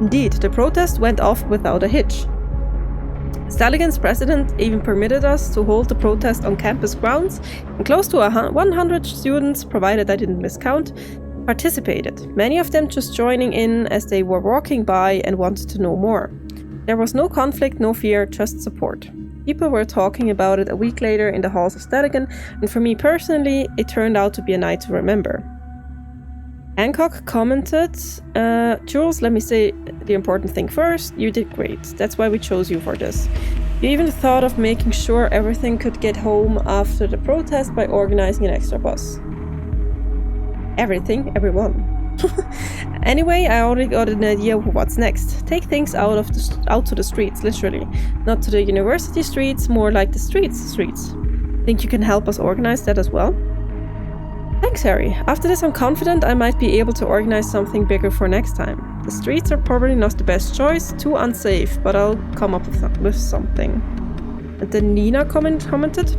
Indeed, the protest went off without a hitch. Staligan's president even permitted us to hold the protest on campus grounds, and close to 100 students, provided I didn't miscount, participated, many of them just joining in as they were walking by and wanted to know more. There was no conflict, no fear, just support. People were talking about it a week later in the halls of Staligan, and for me personally, it turned out to be a night to remember. Hancock commented, Jules, let me say the important thing first. You did great. That's why we chose you for this. You even thought of making sure everything could get home after the protest by organizing an extra bus. Everyone. Anyway, I already got an idea of what's next. Take things out to the streets, literally. Not to the university streets, more like the streets. Think you can help us organize that as well? Thanks, Harry. After this, I'm confident I might be able to organize something bigger for next time. The streets are probably not the best choice, too unsafe, but I'll come up with something. And then Nina commented,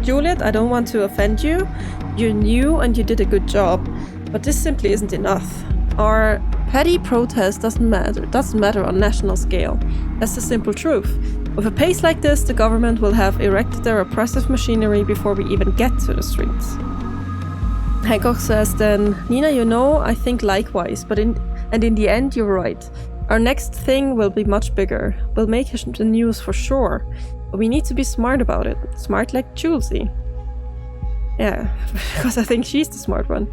Juliet, I don't want to offend you. You're new and you did a good job. But this simply isn't enough. Our petty protest doesn't matter on national scale. That's the simple truth. With a pace like this, the government will have erected their oppressive machinery before we even get to the streets. Hancock says then, Nina, I think likewise, but in the end, you're right. Our next thing will be much bigger. We'll make the news for sure. But we need to be smart about it. Smart like Julesy. Yeah, because I think she's the smart one.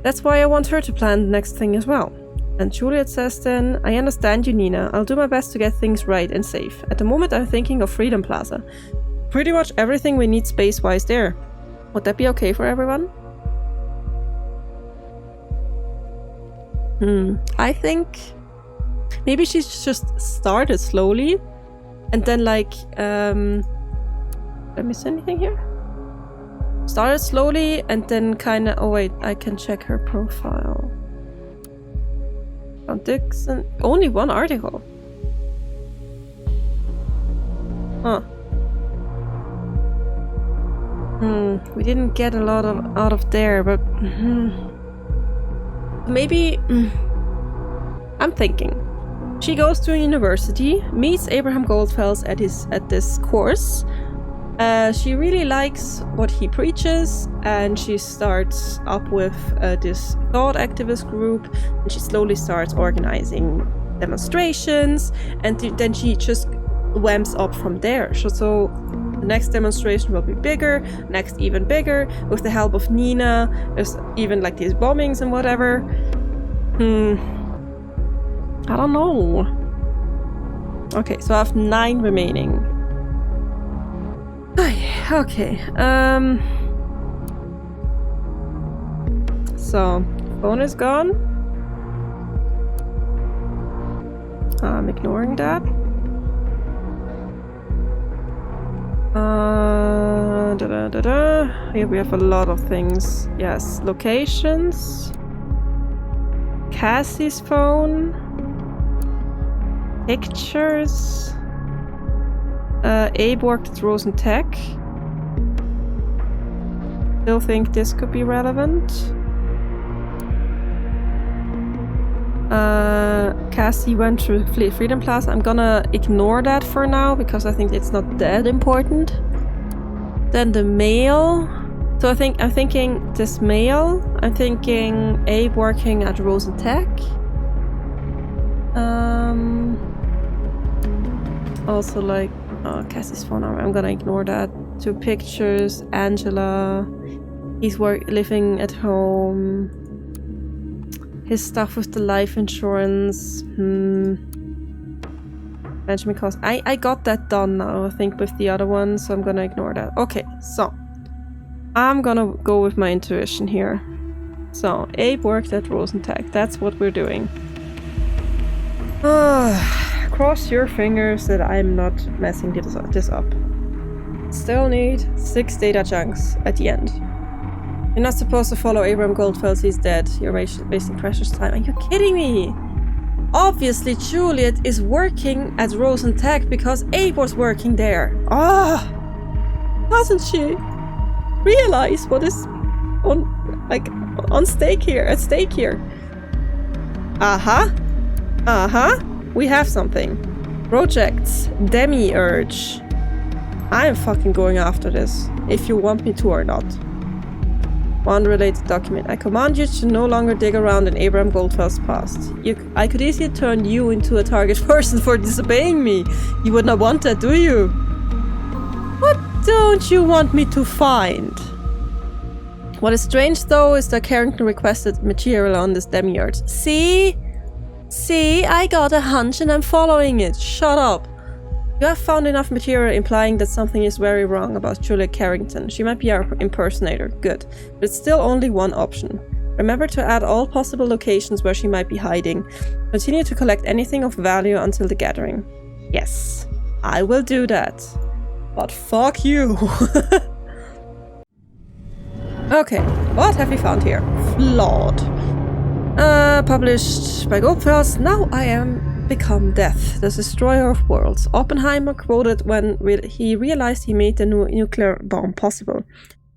That's why I want her to plan the next thing as well. And Juliet says then, I understand you, Nina. I'll do my best to get things right and safe. At the moment, I'm thinking of Freedom Plaza. Pretty much everything we need space-wise there. Would that be okay for everyone? I think maybe she's just started slowly and then did I miss anything here? Started slowly and then kind of... Oh wait, I can check her profile. On Dixon... Only one article. Huh. We didn't get a lot out of there, but... Maybe... I'm thinking. She goes to a university, meets Abraham Goldfels at this course. She really likes what he preaches, and she starts up with this thought activist group, and she slowly starts organizing demonstrations, and then she just ramps up from there. So the next demonstration will be bigger, next even bigger, with the help of Nina. There's even these bombings and whatever. I don't know. Okay, so I have 9 remaining. Okay, so, phone is gone. I'm ignoring that. Here we have a lot of things. Yes, locations. Cassie's phone. Pictures. Abe worked at Rosen Tech. Still think this could be relevant. Cassie went through Freedom Plaza. I'm gonna ignore that for now because I think it's not that important. Then the mail. So I'm thinking this mail. I'm thinking Abe working at Rosentech. Also like Cassie's phone number. I'm gonna ignore that. 2 pictures. Angela. He's living at home. His stuff with the life insurance. Benjamin cost. I got that done now, I think, with the other one, so I'm gonna ignore that. Okay, so I'm gonna go with my intuition here. So Abe worked at Rosentech. That's what we're doing. Cross your fingers that I'm not messing this up. Still need 6 data chunks at the end. You're not supposed to follow Abraham Goldfels, he's dead. You're wasting precious time. Are you kidding me? Obviously Juliet is working at Rosentech because Abe was working there. Doesn't she realize what is at stake here? We have something. Projects Demiurge. I am fucking going after this, if you want me to or not. One related document. I command you to no longer dig around in Abraham Goldfeld's past. I could easily turn you into a target person for disobeying me. You would not want that, do you? What don't you want me to find? What is strange though is that Carrington requested material on this demiurge. See, I got a hunch and I'm following it. Shut up. You have found enough material implying that something is very wrong about Julia Carrington. She might be our impersonator. Good. But it's still only one option. Remember to add all possible locations where she might be hiding. Continue to collect anything of value until the gathering. Yes, I will do that. But fuck you. Okay, what have we found here? Flawed. Published by Goldfels. Now I am become death, the destroyer of worlds. Oppenheimer quoted when he realized he made the nuclear bomb possible.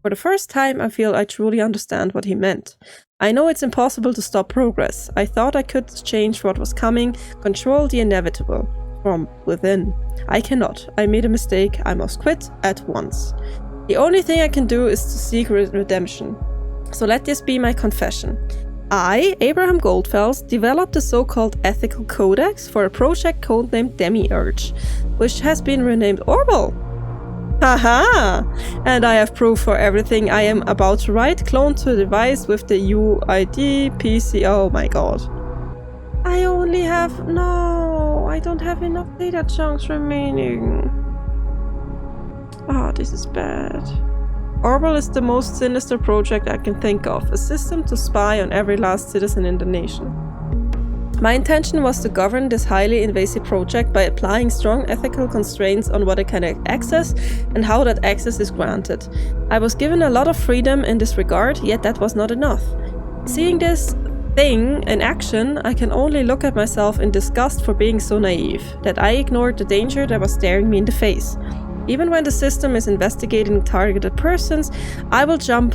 For the first time, I feel I truly understand what he meant. I know it's impossible to stop progress. I thought I could change what was coming, control the inevitable from within. I cannot. I made a mistake. I must quit at once. The only thing I can do is to seek redemption. So let this be my confession. I, Abraham Goldfels, developed the so-called ethical codex for a project codenamed Demiurge, which has been renamed Orwell. Haha! And I have proof for everything I am about to write, cloned to a device with the UID PC. Oh my god. I don't have enough data chunks remaining. This is bad. Orwell is the most sinister project I can think of, a system to spy on every last citizen in the nation. My intention was to govern this highly invasive project by applying strong ethical constraints on what it can access and how that access is granted. I was given a lot of freedom in this regard, yet that was not enough. Seeing this thing in action, I can only look at myself in disgust for being so naive, that I ignored the danger that was staring me in the face. Even when the system is investigating targeted persons, I will jump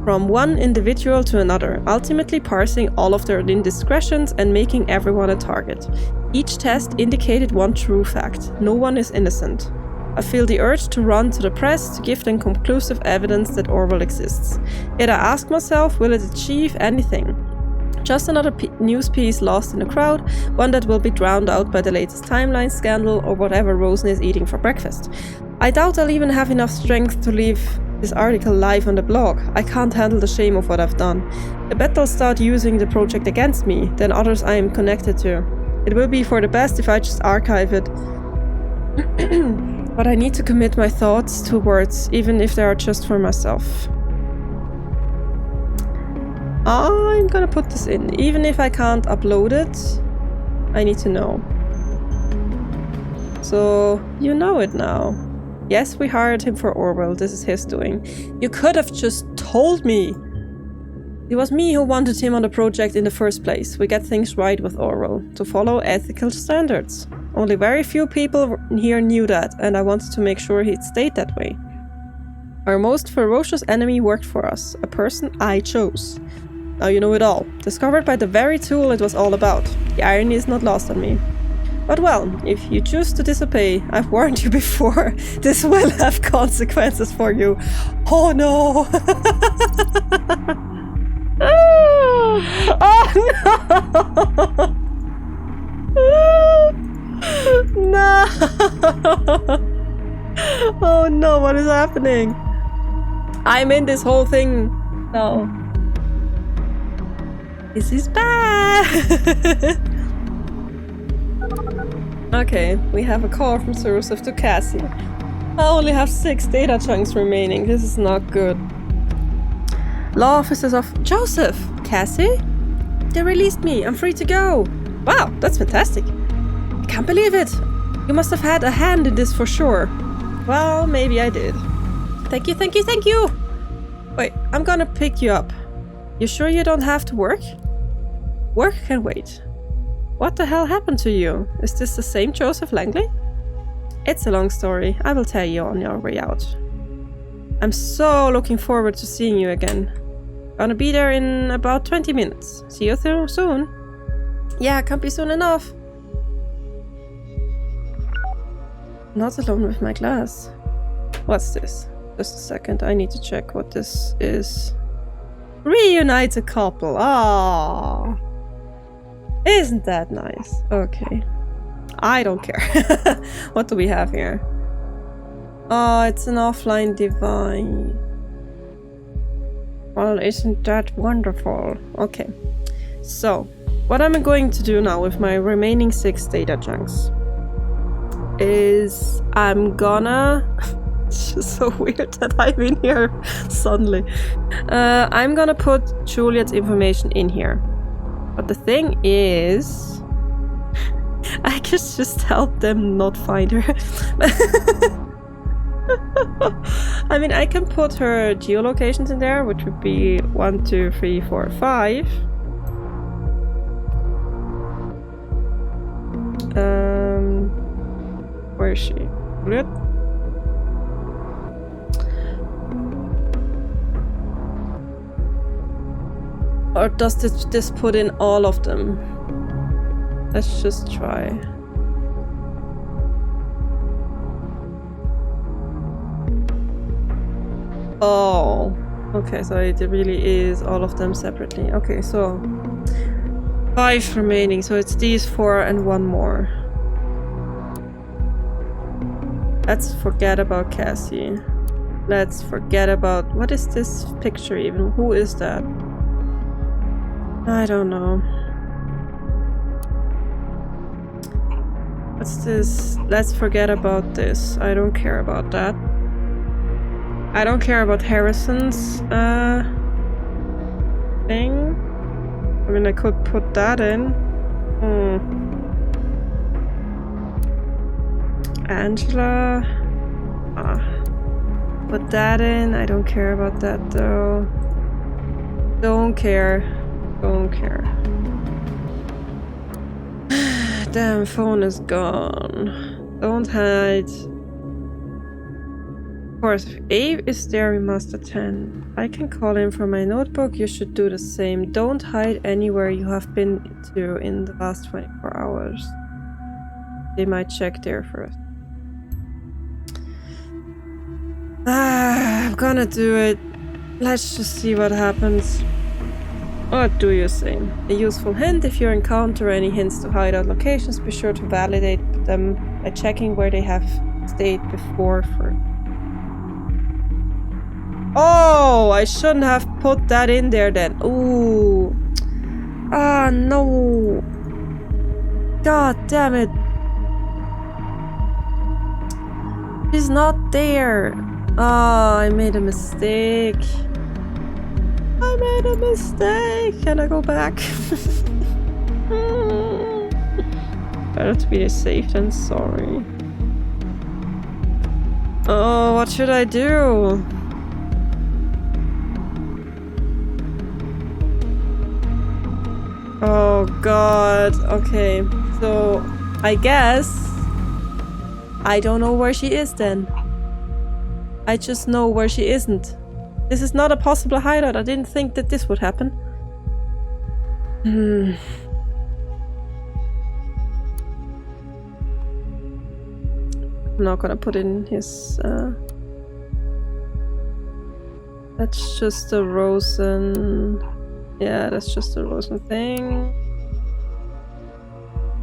from one individual to another, ultimately parsing all of their indiscretions and making everyone a target. Each test indicated one true fact: no one is innocent. I feel the urge to run to the press to give them conclusive evidence that Orwell exists. Yet I ask myself, will it achieve anything? Just another news piece lost in the crowd, one that will be drowned out by the latest timeline scandal or whatever Rosen is eating for breakfast. I doubt I'll even have enough strength to leave this article live on the blog. I can't handle the shame of what I've done. I bet they'll start using the project against me, then others I am connected to. It will be for the best if I just archive it. But I need to commit my thoughts to words, even if they are just for myself. I'm gonna put this in. Even if I can't upload it, I need to know. So, you know it now. Yes, we hired him for Orwell. This is his doing. You could have just told me. It was me who wanted him on the project in the first place. We get things right with Orwell, to follow ethical standards. Only very few people here knew that, and I wanted to make sure it stayed that way. Our most ferocious enemy worked for us, a person I chose. Now you know it all. Discovered by the very tool it was all about. The irony is not lost on me. But well, if you choose to disobey, I've warned you before, this will have consequences for you. Oh no! Oh no! No! Oh no, what is happening? I'm in this whole thing. No. This is bad! Okay, we have a call from Joseph to Cassie. I only have 6 data chunks remaining. This is not good. Law officers of Joseph! Cassie? They released me. I'm free to go. Wow, that's fantastic. I can't believe it. You must have had a hand in this for sure. Well, maybe I did. Thank you, thank you, thank you! Wait, I'm gonna pick you up. You sure you don't have to work? Work can wait. What the hell happened to you? Is this the same Joseph Langley? It's a long story. I will tell you on your way out. I'm so looking forward to seeing you again. Gonna be there in about 20 minutes. See you soon. Yeah, can't be soon enough. Not alone with my glass. What's this? Just a second, I need to check what this is. Reunite a couple. Ah. Isn't that nice? Okay. I don't care. What do we have here? Oh, it's an offline device. Well, isn't that wonderful? Okay. So, what I'm going to do now with my remaining 6 data chunks is I'm gonna... It's just so weird that I'm in here suddenly. I'm gonna put Juliet's information in here. But the thing is, I can just help them not find her. I mean, I can put her geolocations in there, which would be 1, 2, 3, 4, 5. Where is she? Juliet? Or does this put in all of them? Let's just try. Oh, okay, so it really is all of them separately. Okay, so 5 remaining, so it's these 4 and 1 more. Let's forget about Cassie. Let's forget about... What is this picture even? Who is that? I don't know. What's this? Let's forget about this. I don't care about that. I don't care about Harrison's thing. I mean, I could put that in. Angela. Put that in. I don't care about that though. Don't care. Don't care. Damn, phone is gone. Don't hide. Of course, if Abe is there, we must attend. I can call him from my notebook. You should do the same. Don't hide anywhere you have been to in the last 24 hours. They might check there first. I'm gonna do it. Let's just see what happens. What do you say? A useful hint: if you encounter any hints to hideout locations, be sure to validate them by checking where they have stayed before first. Oh, I shouldn't have put that in there then. Ooh. Ah, no. God damn it. She's not there. Oh, I made a mistake. I made a mistake. Can I go back? Better to be safe than sorry. Oh, what should I do? Oh god. Okay. So, I guess I don't know where she is then. I just know where she isn't. This is not a possible hideout. I didn't think that this would happen. I'm not gonna put in his... That's just a Rosen... Yeah, that's just a Rosen thing.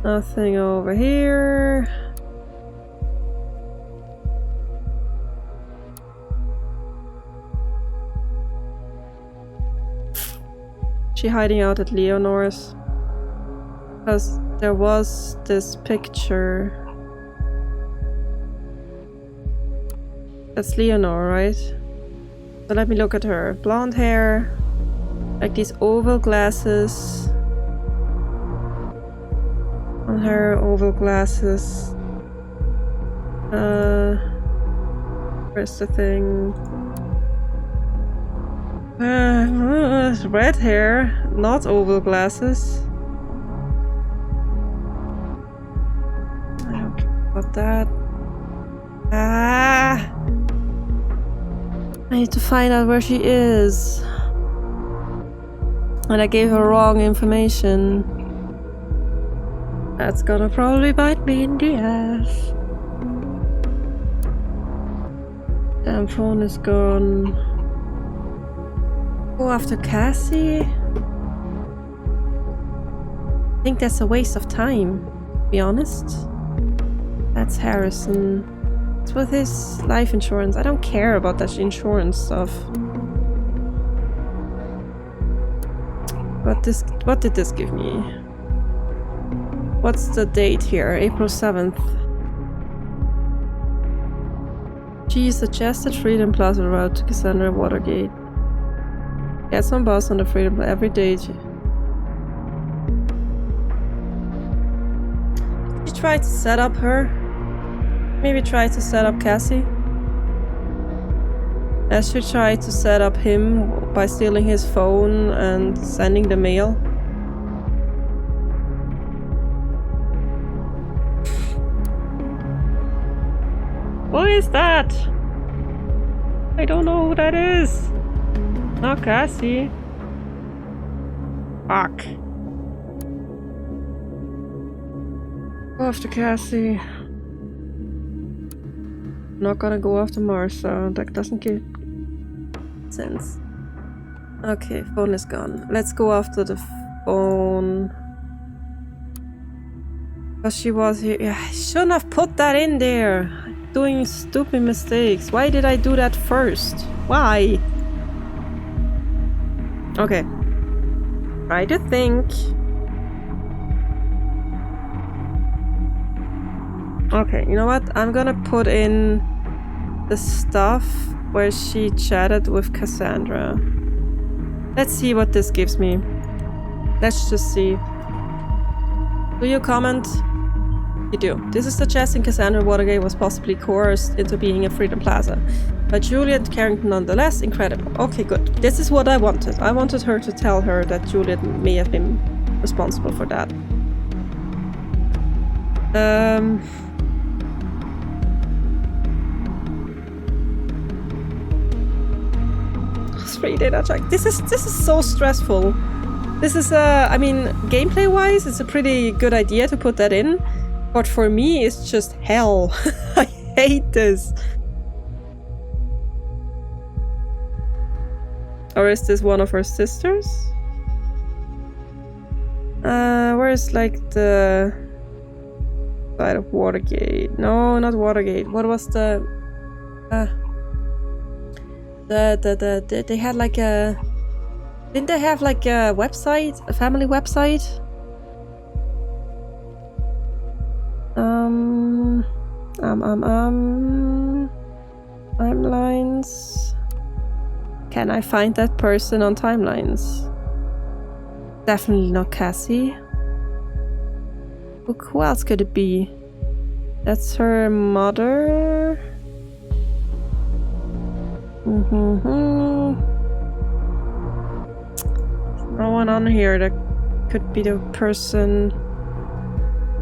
Nothing over here. She hiding out at Leonor's? Because there was this picture. That's Leonor, right? So let me look at her. Blonde hair, like these oval glasses. On her, oval glasses. Where's the thing? Red hair, not oval glasses. I don't care about that. Ah! I need to find out where she is. And I gave her wrong information. That's gonna probably bite me in the ass. Damn, phone is gone. Go after Cassie? I think that's a waste of time, to be honest. That's Harrison. It's with his life insurance. I don't care about that insurance stuff. What did this give me? What's the date here? April 7th. She suggested Freedom Plaza route to Cassandra Watergate. Get some bus on the Freedom Plaza every day. She tried to set up her. Maybe try to set up Cassie. I should try to set up him by stealing his phone and sending the mail. What is that? I don't know who that is. Not Cassie. Fuck. Go after Cassie. I'm not gonna go after Martha. That doesn't give sense. Okay, phone is gone. Let's go after the phone. Because she was here. Yeah, I shouldn't have put that in there. Doing stupid mistakes. Why did I do that first? Why? Okay. Try to think. Okay, you know what? I'm gonna put in the stuff where she chatted with Cassandra. Let's see what this gives me. Let's just see. Do you comment? You do. This is suggesting Cassandra Watergate was possibly coerced into being a Freedom Plaza. But Juliet Carrington nonetheless, incredible. Okay, good. This is what I wanted. I wanted her to tell her that Juliet may have been responsible for that. 3 data check. This is so stressful. This is I mean, gameplay wise, it's a pretty good idea to put that in. But for me, it's just hell. I hate this. Or is this one of her sisters? Where's like the side of Watergate? No, not Watergate. What was the they had like a... Didn't they have like a website? A family website? Timelines. Can I find that person on timelines? Definitely not Cassie. Who else could it be? That's her mother. No one on here that could be the person.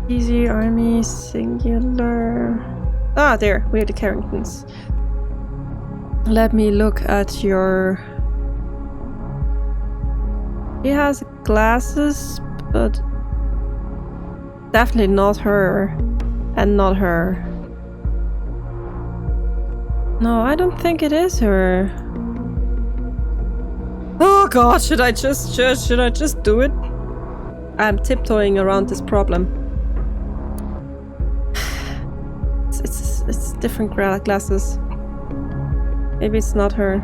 Easy army singular. Ah, there. We are the Carringtons. Let me look at your She has glasses, but definitely not her. And not her. No, I don't think it is her. Oh god, should I just do it? I'm tiptoeing around this problem. It's different glasses. Maybe it's not her.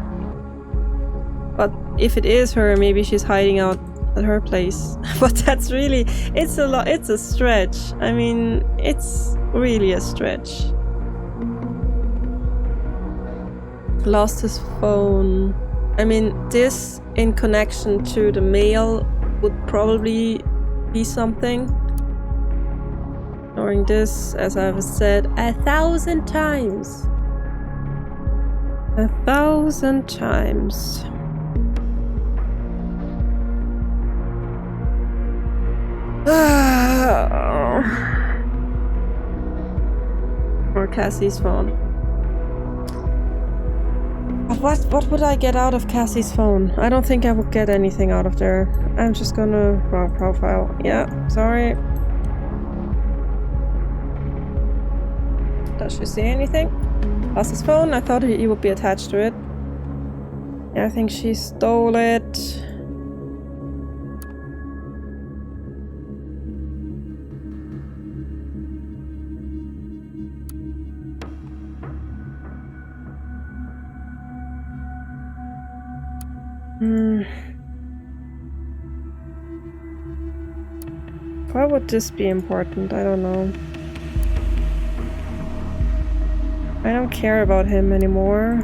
But if it is her, maybe she's hiding out at her place. But that's really, it's a stretch. I mean, it's really a stretch. Lost his phone. I mean, this in connection to the mail would probably be something. Ignoring this, as I've said 1,000 times. 1,000 times. Or Cassie's phone. What would I get out of Cassie's phone? I don't think I would get anything out of there. I'm just gonna... wrong profile. Yeah, sorry. Does she see anything? Lost his phone? I thought he would be attached to it. Yeah, I think she stole it. Why would this be important? I don't know. I don't care about him anymore.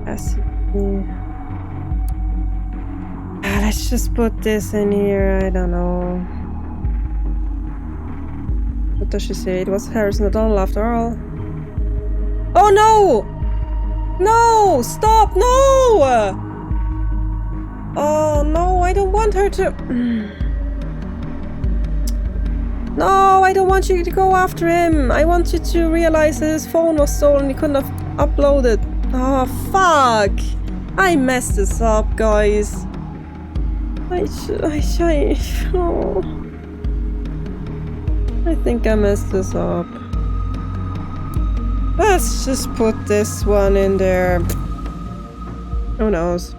Let's just put this in here. I don't know. What does she say? It was Harrison O'Donnell after all. Oh no! No! Stop! No! Oh no, I don't want her to... No, I don't want you to go after him. I want you to realize that his phone was stolen. He couldn't have uploaded. Oh, fuck. I messed this up, guys. I think I messed this up. Let's just put this one in there. Who knows?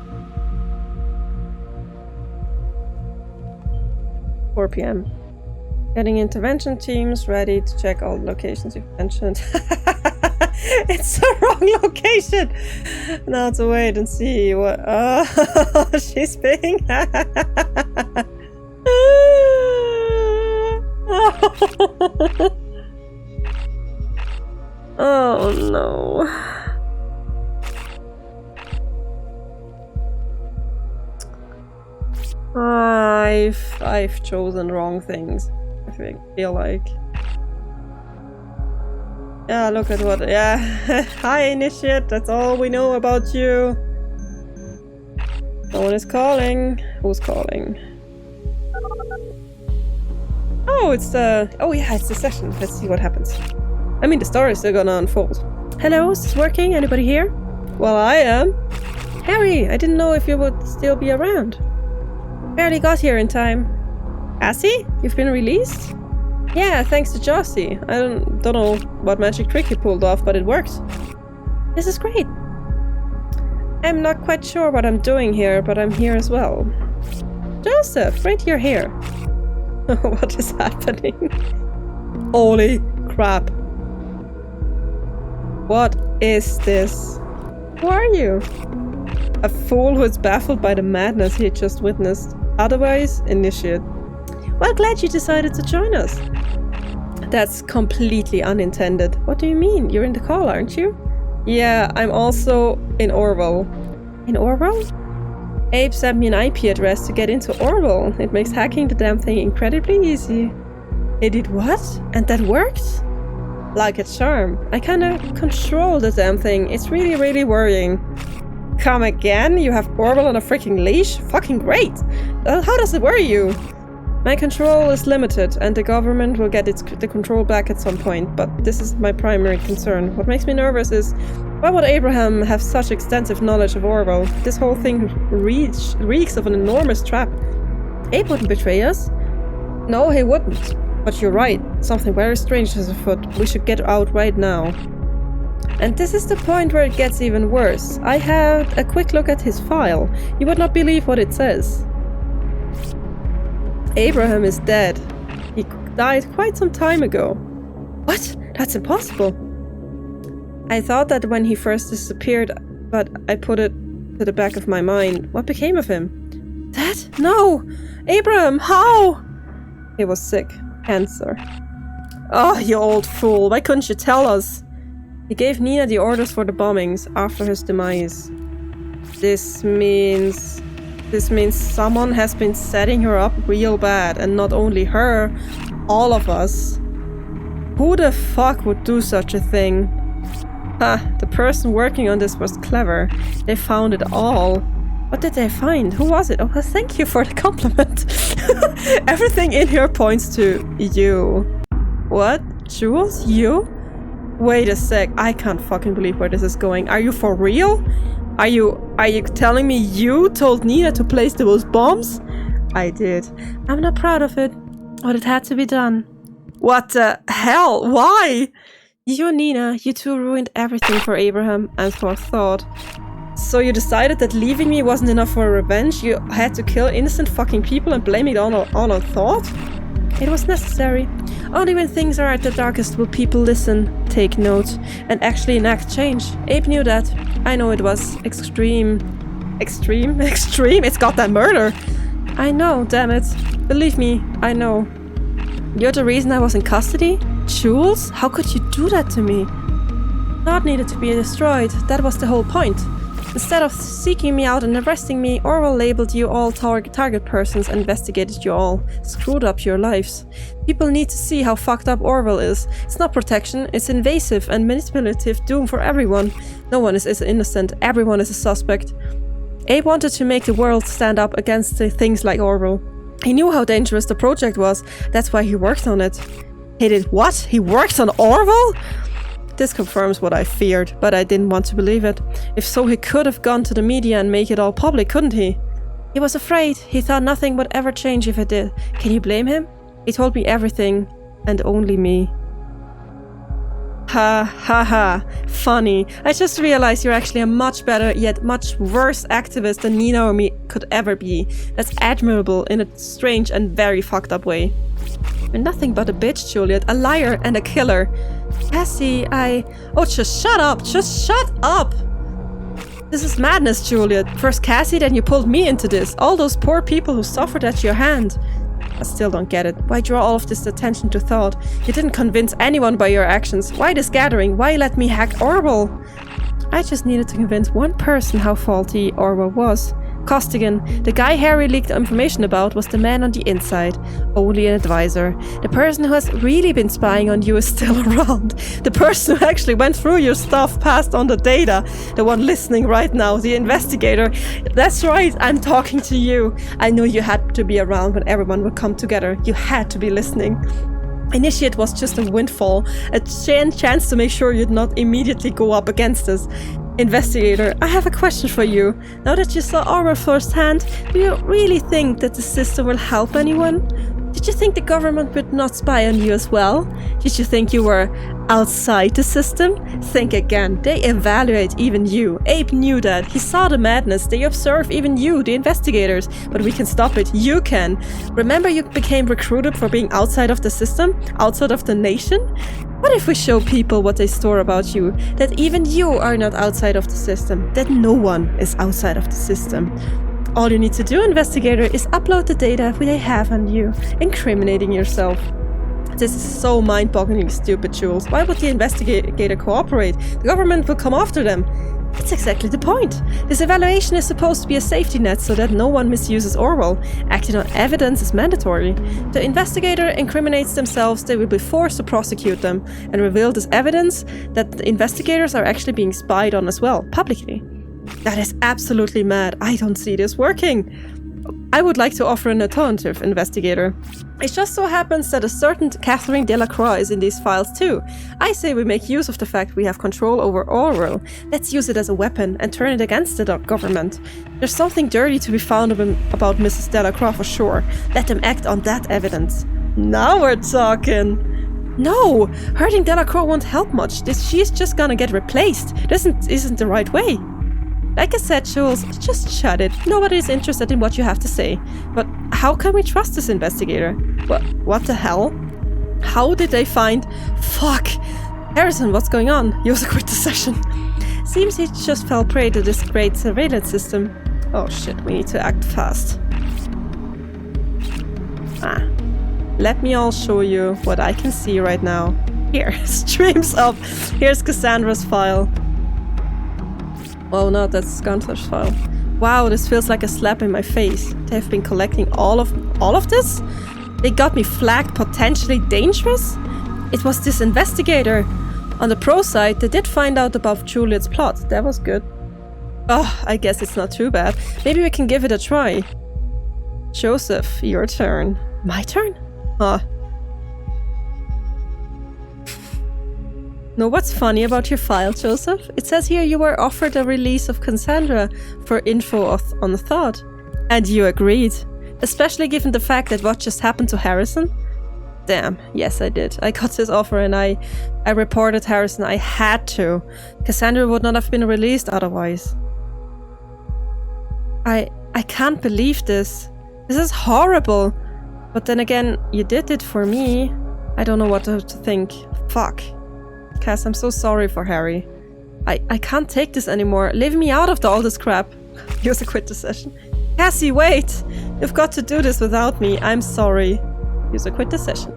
4 p.m. Getting intervention teams ready to check all the locations you've mentioned. It's the wrong location! Now to wait and see what... Oh, she's being... Oh no. I've chosen wrong things. I feel like. Yeah, look at what. Yeah. Hi, Initiate. That's all we know about you. No one is calling. Who's calling? Oh, it's the. Oh, yeah, it's the session. Let's see what happens. I mean, the story is still gonna unfold. Hello, is this working? Anybody here? Well, I am. Harry, I didn't know if you would still be around. Barely got here in time. Cassie? You've been released? Yeah, thanks to Jossie. I don't know what magic trick he pulled off, but it worked. This is great. I'm not quite sure what I'm doing here, but I'm here as well. Joseph, right you're here. What is happening? Holy crap. What is this? Who are you? A fool who is baffled by the madness he had just witnessed. Otherwise, Initiate. Well, glad you decided to join us. That's completely unintended. What do you mean? You're in the call, aren't you? Yeah, I'm also in Orwell. In Orwell? Abe sent me an IP address to get into Orwell. It makes hacking the damn thing incredibly easy. It did what? And that worked? Like a charm. I kinda control the damn thing. It's really, really worrying. Come again? You have Orwell on a freaking leash? Fucking great! How does it worry you? My control is limited, and the government will get the control back at some point, but this is my primary concern. What makes me nervous is, why would Abraham have such extensive knowledge of Orwell? This whole thing reeks of an enormous trap. Abe wouldn't betray us. No, he wouldn't. But you're right, something very strange is afoot. We should get out right now. And this is the point where it gets even worse. I had a quick look at his file. You would not believe what it says. Abraham is dead. He died quite some time ago. What? That's impossible. I thought that when he first disappeared, but I put it to the back of my mind. What became of him? Dead? No! Abraham, how? He was sick. Cancer. Oh, you old fool. Why couldn't you tell us? He gave Nina the orders for the bombings after his demise. This means someone has been setting her up real bad, and not only her, all of us. Who the fuck would do such a thing? The person working on this was clever. They found it all. What did they find? Who was it? Oh, thank you for the compliment. Everything in here points to you. What? Jules? You? Wait a sec. I can't fucking believe where this is going. Are you for real? Are you telling me you told Nina to place those bombs? I did. I'm not proud of it, but it had to be done. What the hell? Why? You and Nina, you two ruined everything for Abraham and for Thought. So you decided that leaving me wasn't enough for revenge? You had to kill innocent fucking people and blame it all on Thought? It was necessary. Only when things are at their darkest will people listen, take note, and actually enact change. Abe knew that. I know it was extreme. Extreme? Extreme? It's goddamn murder! I know, damn it. Believe me, I know. You're the reason I was in custody? Jules? How could you do that to me? Thought needed to be destroyed. That was the whole point. Instead of seeking me out and arresting me, Orwell labeled you all target persons, investigated you all, screwed up your lives. People need to see how fucked up Orwell is. It's not protection, it's invasive and manipulative doom for everyone. No one is innocent, everyone is a suspect. Abe wanted to make the world stand up against things like Orwell. He knew how dangerous the project was, that's why he worked on it. He did what? He worked on Orwell? This confirms what I feared, but I didn't want to believe it. If so, he could have gone to the media and make it all public, couldn't he? He was afraid. He thought nothing would ever change if it did. Can you blame him? He told me everything, and only me. Ha ha ha. Funny. I just realized you're actually a much better, yet much worse activist than Nina or me could ever be. That's admirable in a strange and very fucked up way. You're nothing but a bitch, Juliet. A liar and a killer. Cassie, Oh, just shut up! Just shut up! This is madness, Juliet. First Cassie, then you pulled me into this. All those poor people who suffered at your hand. I still don't get it. Why draw all of this attention to Thought? You didn't convince anyone by your actions. Why this gathering? Why let me hack Orwell? I just needed to convince one person how faulty Orwell was. Costigan, the guy Harry leaked information about, was the man on the inside, only an advisor. The person who has really been spying on you is still around. The person who actually went through your stuff, passed on the data. The one listening right now, the investigator. That's right, I'm talking to you. I knew you had to be around when everyone would come together. You had to be listening. Initiate was just a windfall, a chance to make sure you'd not immediately go up against us. Investigator, I have a question for you. Now that you saw Orwell firsthand, do you really think that the system will help anyone? Did you think the government would not spy on you as well? Did you think you were outside the system? Think again. They evaluate even you. Abe knew that. He saw the madness. They observe even you, the investigators. But we can stop it. You can. Remember you became recruited for being outside of the system? Outside of the nation? What if we show people what they store about you? That even you are not outside of the system. That no one is outside of the system. All you need to do, investigator, is upload the data they have on you, incriminating yourself. This is so mind-bogglingly stupid, Jules. Why would the investigator cooperate? The government will come after them. That's exactly the point. This evaluation is supposed to be a safety net so that no one misuses Orwell. Acting on evidence is mandatory. If the investigator incriminates themselves, they will be forced to prosecute them and reveal this evidence that the investigators are actually being spied on as well, publicly. That is absolutely mad. I don't see this working. I would like to offer an alternative, investigator. It just so happens that a certain Catherine Delacroix is in these files too. I say we make use of the fact we have control over Orwell. Let's use it as a weapon and turn it against the government. There's something dirty to be found about Mrs. Delacroix for sure. Let them act on that evidence. Now we're talking. No, hurting Delacroix won't help much. She's just gonna get replaced. This isn't the right way. Like I said, Jules, just shut it. Nobody's interested in what you have to say. But how can we trust this investigator? What the hell? How did they find... Fuck! Harrison, what's going on? User quit the session. Seems he just fell prey to this great surveillance system. Oh shit, we need to act fast. Let me all show you what I can see right now. Here, streams up. Here's Cassandra's file. Oh no, that's Gunther's file. Wow, this feels like a slap in my face. They've been collecting all of this? They got me flagged potentially dangerous? It was this investigator. On the pro side, they did find out about Juliet's plot. That was good. Oh, I guess it's not too bad. Maybe we can give it a try. Joseph, your turn. My turn? Know what's funny about your file, Joseph? It says here you were offered a release of Cassandra for info on the thought. And you agreed. Especially given the fact that what just happened to Harrison? Damn, yes I did. I got this offer and I reported Harrison. I had to. Cassandra would not have been released otherwise. I can't believe this. This is horrible. But then again, you did it for me. I don't know what to think. Fuck. Cass, I'm so sorry for Harry. I can't take this anymore. Leave me out of all this crap. User quit the session. Cassie, wait! You've got to do this without me. I'm sorry. User quit the session.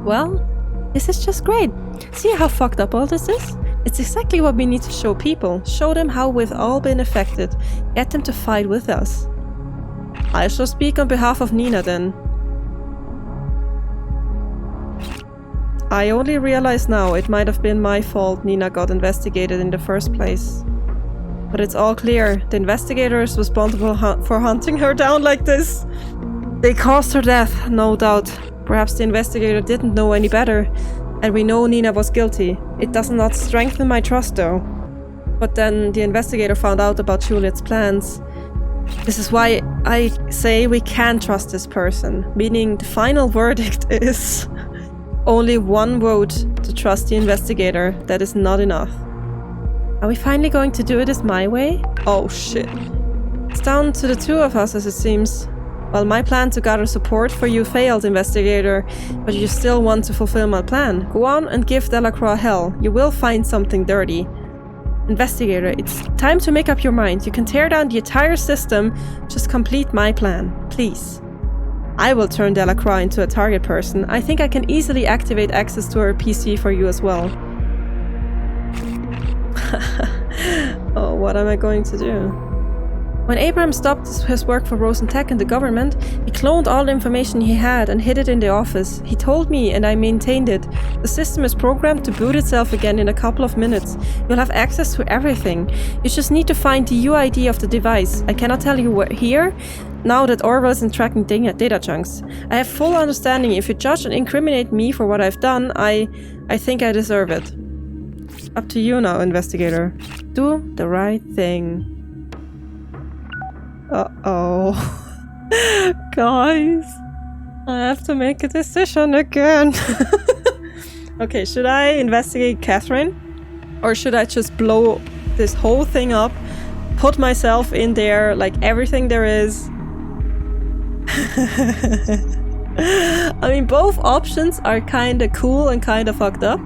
Well, this is just great. See how fucked up all this is? It's exactly what we need to show people. Show them how we've all been affected. Get them to fight with us. I shall speak on behalf of Nina then. I only realize now it might have been my fault Nina got investigated in the first place. But it's all clear. The investigator is responsible for hunting her down like this. They caused her death, no doubt. Perhaps the investigator didn't know any better. And we know Nina was guilty. It does not strengthen my trust though. But then the investigator found out about Juliet's plans. This is why I say we can't trust this person. Meaning the final verdict is... only one vote to trust the investigator. That is not enough. Are we finally going to do it my way? Oh shit. It's down to the two of us as it seems. Well, my plan to gather support for you failed, investigator, but you still want to fulfill my plan. Go on and give Delacroix hell. You will find something dirty. Investigator, it's time to make up your mind. You can tear down the entire system. Just complete my plan, please. I will turn Delacroix into a target person. I think I can easily activate access to her PC for you as well. Oh, what am I going to do? When Abraham stopped his work for Rosentech and the government, he cloned all the information he had and hid it in the office. He told me and I maintained it. The system is programmed to boot itself again in a couple of minutes. You'll have access to everything. You just need to find the UID of the device. I cannot tell you where here, now that Orwell isn't tracking data chunks. I have full understanding. If you judge and incriminate me for what I've done, I think I deserve it. Up to you now, investigator. Do the right thing. Uh-oh. Guys. I have to make a decision again. Okay, should I investigate Catherine? Or should I just blow this whole thing up? Put myself in there, like everything there is? I mean, both options are kinda cool and kinda fucked up.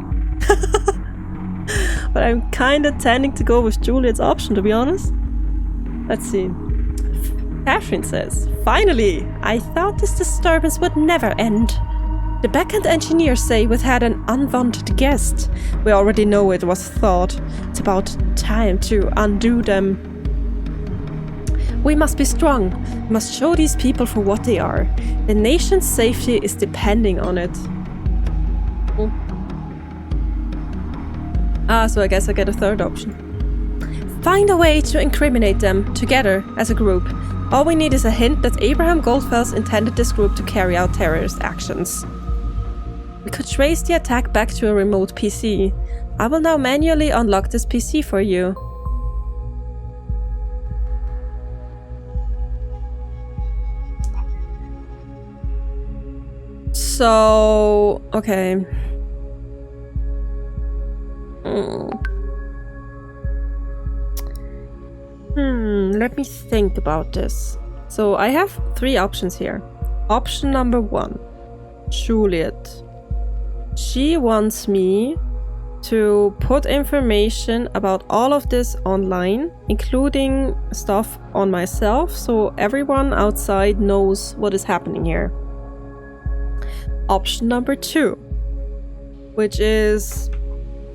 But I'm kinda tending to go with Juliet's option, to be honest. Let's see. Catherine says, finally! I thought this disturbance would never end. The backend engineers say we've had an unwanted guest. We already know it was thought. It's about time to undo them. We must be strong. We must show these people for what they are. The nation's safety is depending on it. So I guess I get a third option. Find a way to incriminate them, together, as a group. All we need is a hint that Abraham Goldfels intended this group to carry out terrorist actions. We could trace the attack back to a remote PC. I will now manually unlock this PC for you. So, okay. Let me think about this. So I have 3 options here. Option number 1, Juliet. She wants me to put information about all of this online, including stuff on myself, so everyone outside knows what is happening here. Option number 2, which is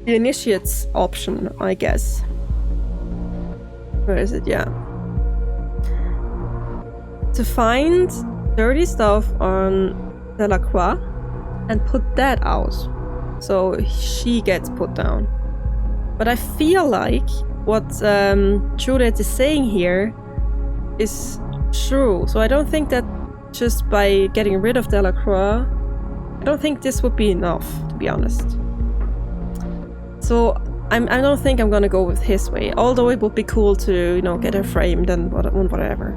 the initiate's option, I guess. Where is it? Yeah. To find dirty stuff on Delacroix and put that out, so she gets put down. But I feel like what Juliet is saying here is true, so I don't think that just by getting rid of Delacroix, I don't think this would be enough, to be honest. So I don't think I'm gonna go with his way, although it would be cool to, get her framed and whatever.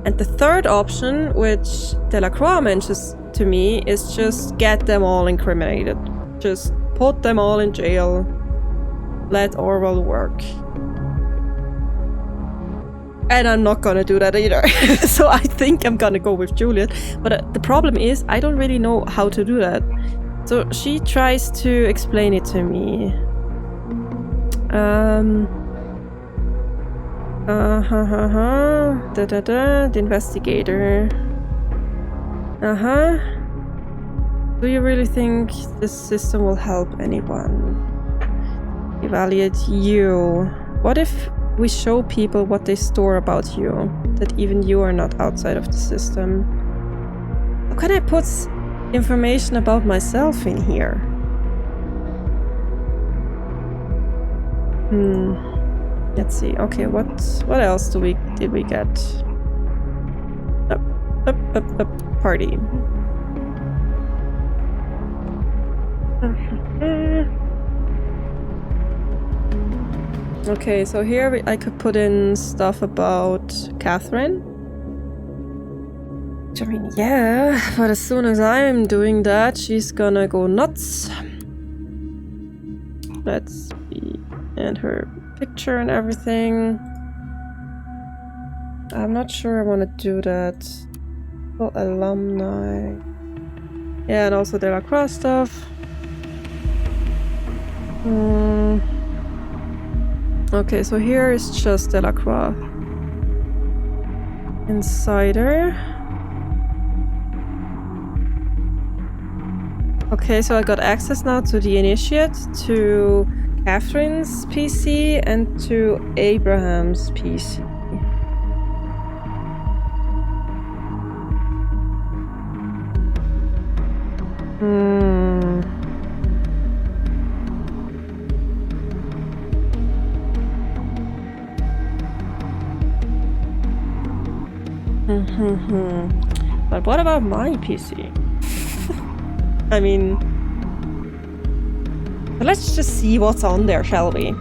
And the third option, which Delacroix mentions to me, is just get them all incriminated. Just put them all in jail. Let Orwell work. And I'm not gonna do that either. So I think I'm gonna go with Juliet. But the problem is, I don't really know how to do that. So she tries to explain it to me. The investigator. Do you really think this system will help anyone? Evaluate you. What if we show people what they store about you, that even you are not outside of the system? How can I put information about myself in here? Let's see. Okay, what else did we get? Up, party. Okay, so here I could put in stuff about Catherine. Which, I mean, yeah, but as soon as I'm doing that, she's gonna go nuts. Let's see. And her picture and everything. I'm not sure I want to do that. Oh, alumni. Yeah, and also Delacroix stuff. Okay, so here is just Delacroix. Insider. Okay, so I got access now to the Initiate, to Catherine's PC, and to Abraham's PC. But what about my PC? I mean, let's just see what's on there, shall we?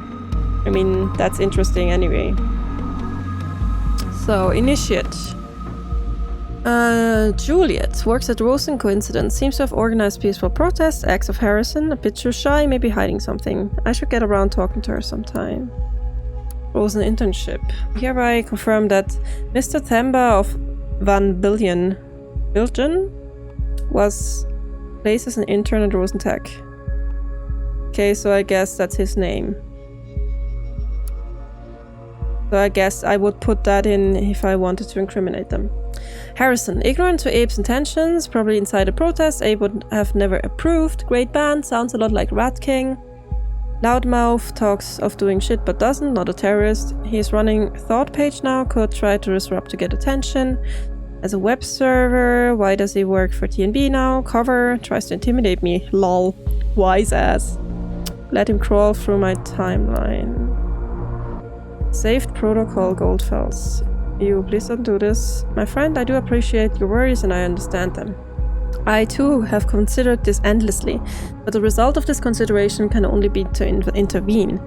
I mean, that's interesting anyway. So, Initiate. Juliet works at Rosen Coincidence. Seems to have organized peaceful protests, acts of Harrison. A bit too shy, maybe hiding something. I should get around talking to her sometime. Rosen internship. Hereby confirm that Mr. Themba of Van Bilgen was placed as an intern at Rosen Tech. Okay, so I guess that's his name. So I guess I would put that in if I wanted to incriminate them. Harrison, ignorant to Abe's intentions, probably inside a protest Abe would have never approved. Great band, sounds a lot like Rat King. Loudmouth talks of doing shit but doesn't, not a terrorist. He's running Thought Page now, could try to disrupt to get attention. As a web server, why does he work for TNB now? Cover, tries to intimidate me, lol. Wise ass. Let him crawl through my timeline. Saved protocol Goldfels. you. Please don't do this. My friend, I do appreciate your worries and I understand them. I too have considered this endlessly, but the result of this consideration can only be to intervene.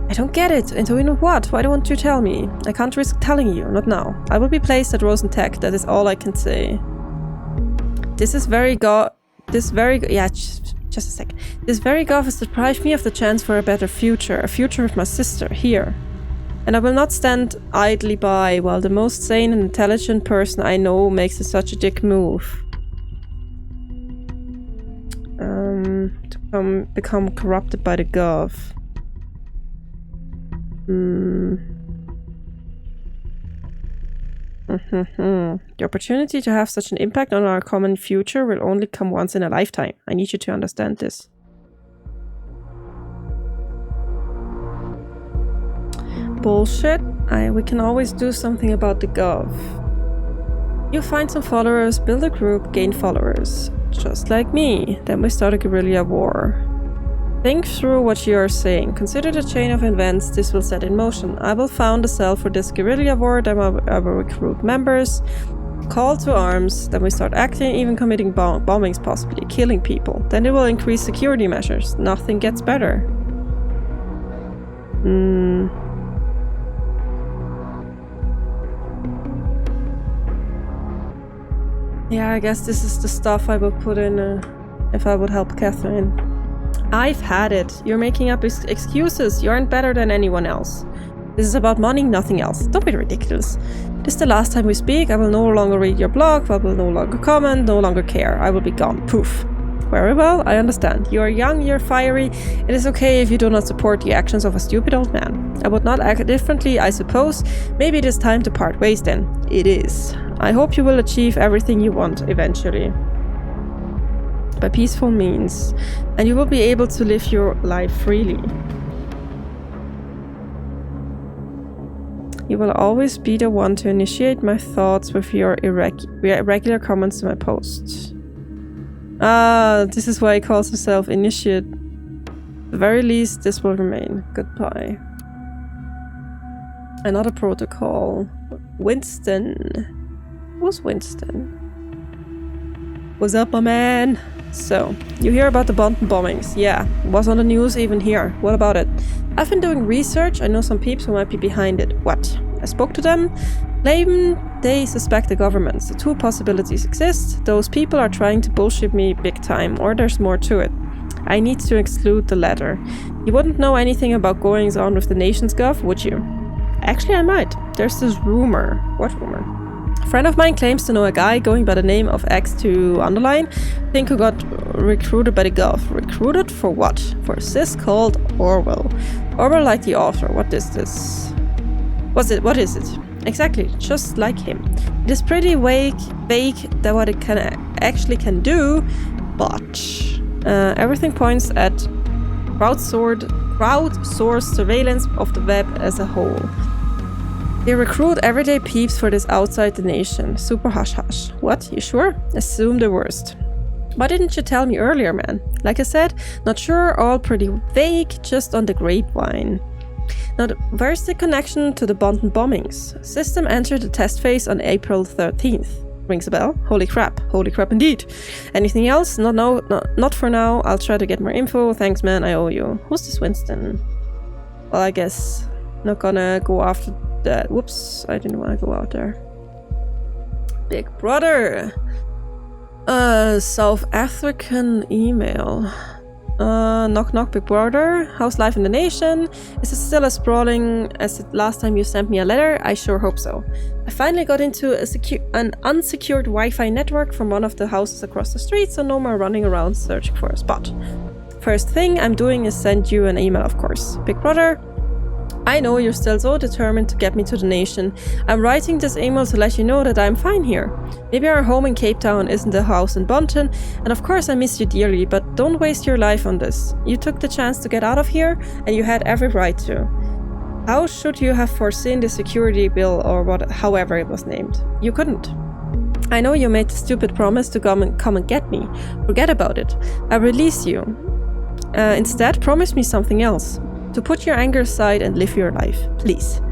I don't get it. Intervene with what? Why don't you tell me? I can't risk telling you, not now. I will be placed at Rosentech, that is all I can say. This is very just a sec. This very gov has deprived me of the chance for a better future, a future with my sister, here. And I will not stand idly by while the most sane and intelligent person I know makes such a dick move. To become corrupted by the gov. The opportunity to have such an impact on our common future will only come once in a lifetime. I need you to understand this. Bullshit. We can always do something about the gov. You find some followers, build a group, gain followers. Just like me. Then we start a guerrilla war. Think through what you are saying. Consider the chain of events this will set in motion. I will found a cell for this guerrilla war, then I will recruit members, call to arms, then we start acting, even committing bombings, possibly killing people. Then it will increase security measures. Nothing gets better. Yeah, I guess this is the stuff I would put in if I would help Catherine. I've had it. You're making up excuses. You aren't better than anyone else. This is about money, nothing else. Don't be ridiculous. This is the last time we speak. I will no longer read your blog. I will no longer comment, no longer care. I will be gone. Poof. Very well, I understand. You are young, you're fiery. It is okay if you do not support the actions of a stupid old man. I would not act differently, I suppose. Maybe it is time to part ways then. It is. I hope you will achieve everything you want eventually. By peaceful means, and you will be able to live your life freely. You will always be the one to initiate my thoughts with your irregular comments to my posts. This is why he calls himself Initiate. At the very least, this will remain. Goodbye. Another protocol. Winston. Who's Winston? What's up, my man? So, you hear about the Bonton bombings. Yeah, was on the news even here. What about it? I've been doing research. I know some peeps who might be behind it. What? I spoke to them. Claim they suspect the governments. The two possibilities exist. Those people are trying to bullshit me big time, or there's more to it. I need to exclude the latter. You wouldn't know anything about goings on with the nation's gov, would you? Actually, I might. There's this rumor. What rumor? A friend of mine claims to know a guy going by the name of X2_, think who got recruited by the gov. Recruited for what? For a sis called Orwell. Orwell like the author. What is this? What is it? Exactly, just like him. It is pretty vague that what it actually can do, but everything points at crowdsourced surveillance of the web as a whole. They recruit everyday peeps for this outside the nation. Super hush-hush. What? You sure? Assume the worst. Why didn't you tell me earlier, man? Like I said, not sure, all pretty vague, just on the grapevine. Now, where's the connection to the Bonton bombings? System entered the test phase on April 13th. Rings a bell? Holy crap indeed. Anything else? No, not for now. I'll try to get more info. Thanks, man, I owe you. Who's this Winston? Well, I guess not gonna go after that. Whoops, I didn't want to go out there. Big brother. South African email. Knock knock, big brother. How's life in the nation? Is it still as sprawling as the last time you sent me a letter? I sure hope so. I finally got into an unsecured Wi-Fi network from one of the houses across the street, so no more running around searching for a spot. First thing I'm doing is send you an email, of course. Big brother, I know you're still so determined to get me to the nation. I'm writing this email to let you know that I'm fine here. Maybe our home in Cape Town isn't a house in Bonton, and of course I miss you dearly, but don't waste your life on this. You took the chance to get out of here, and you had every right to. How should you have foreseen the security bill or however it was named? You couldn't. I know you made the stupid promise to come and get me. Forget about it. I release you. Instead, promise me something else. To put your anger aside and live your life, please.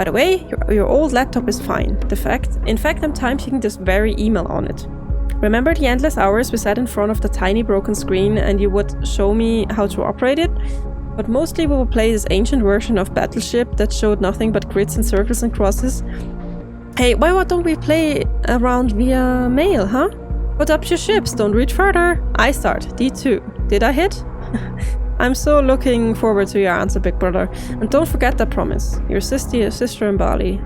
By the way, your old laptop is fine. In fact, I'm time-checking this very email on it. Remember the endless hours we sat in front of the tiny broken screen and you would show me how to operate it? But mostly we will play this ancient version of Battleship that showed nothing but grids and circles and crosses. Hey, why don't we play around via mail, huh? Put up your ships, don't reach further. I start, D2. Did I hit? I'm so looking forward to your answer, big brother. And don't forget that promise. Your sister in Bali.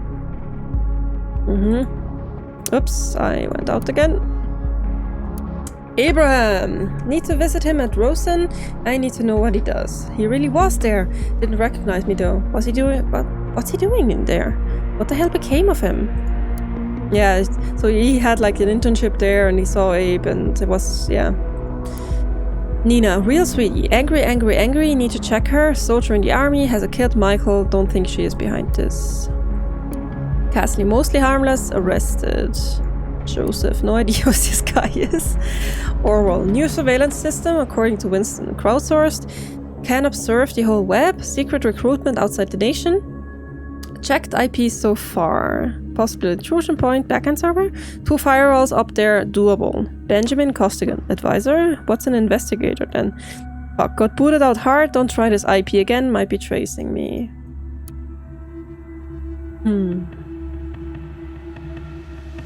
Oops, I went out again. Abraham! Need to visit him at Rosen. I need to know what he does. He really was there. Didn't recognize me though. What's he doing in there? What the hell became of him? Yeah, so he had like an internship there and he saw Abe and it was, yeah. Nina, real sweetie. Angry. Need to check her. Soldier in the army. Has a kid. Michael. Don't think she is behind this. Cassidy, mostly harmless. Arrested. Joseph, no idea what this guy is. Orwell, new surveillance system, according to Winston. Crowdsourced. Can observe the whole web. Secret recruitment outside the nation. Checked IP so far. Possible intrusion point, backend server. 2 firewalls up there, doable. Benjamin Costigan, advisor. What's an investigator then? Fuck, got booted out hard. Don't try this IP again, might be tracing me.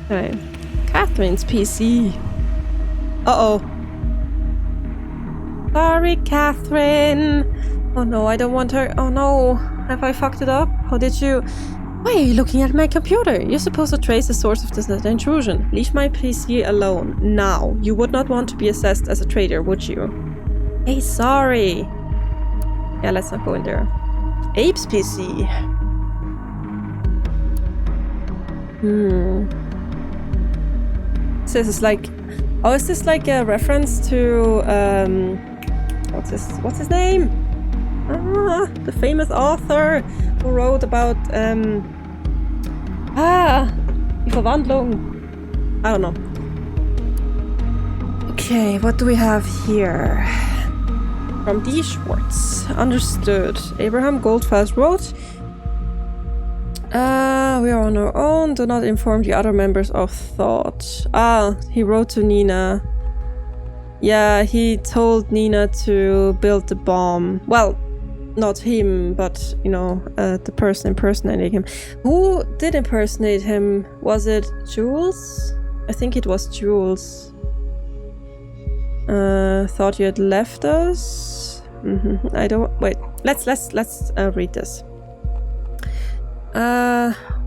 Okay. Catherine's PC. Uh-oh. Sorry, Catherine. Oh no, I don't want her. Oh no. Have I fucked it up? How did you... Why are you looking at my computer? You're supposed to trace the source of this intrusion. Leave my PC alone. Now. You would not want to be assessed as a traitor, would you? Hey, sorry. Yeah, let's not go in there. Abe's PC. So this is like... Oh, is this like a reference to... What's his name? The famous author who wrote about die Verwandlung. I don't know. Okay, what do we have here? From D. Schwartz. Understood. Abraham Goldfast wrote, we are on our own. Do not inform the other members of Thought. He wrote to Nina. Yeah, he told Nina to build the bomb. Well, not him, but, you know, the person impersonating him. Who did impersonate him? Was it Jules? I think it was Jules. Thought you had left us? I don't... Wait, let's read this.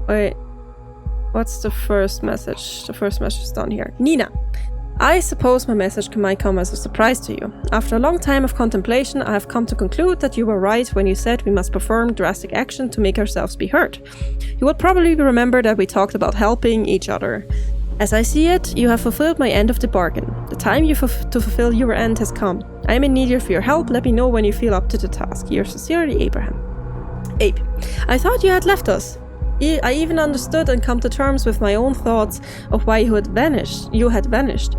Wait. What's the first message? The first message is down here. Nina. I suppose my message might come as a surprise to you. After a long time of contemplation, I have come to conclude that you were right when you said we must perform drastic action to make ourselves be heard. You will probably remember that we talked about helping each other. As I see it, you have fulfilled my end of the bargain. The time to fulfill your end has come. I am in need of your help. Let me know when you feel up to the task. Yours sincerely, Abraham. Abe, I thought you had left us. I even understood and come to terms with my own thoughts of why you had vanished.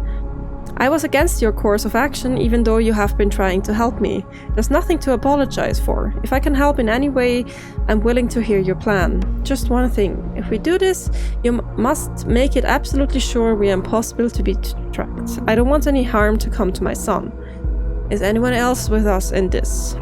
I was against your course of action, even though you have been trying to help me. There's nothing to apologize for. If I can help in any way, I'm willing to hear your plan. Just one thing. If we do this, you must make it absolutely sure we are impossible to be tracked. I don't want any harm to come to my son. Is anyone else with us in this?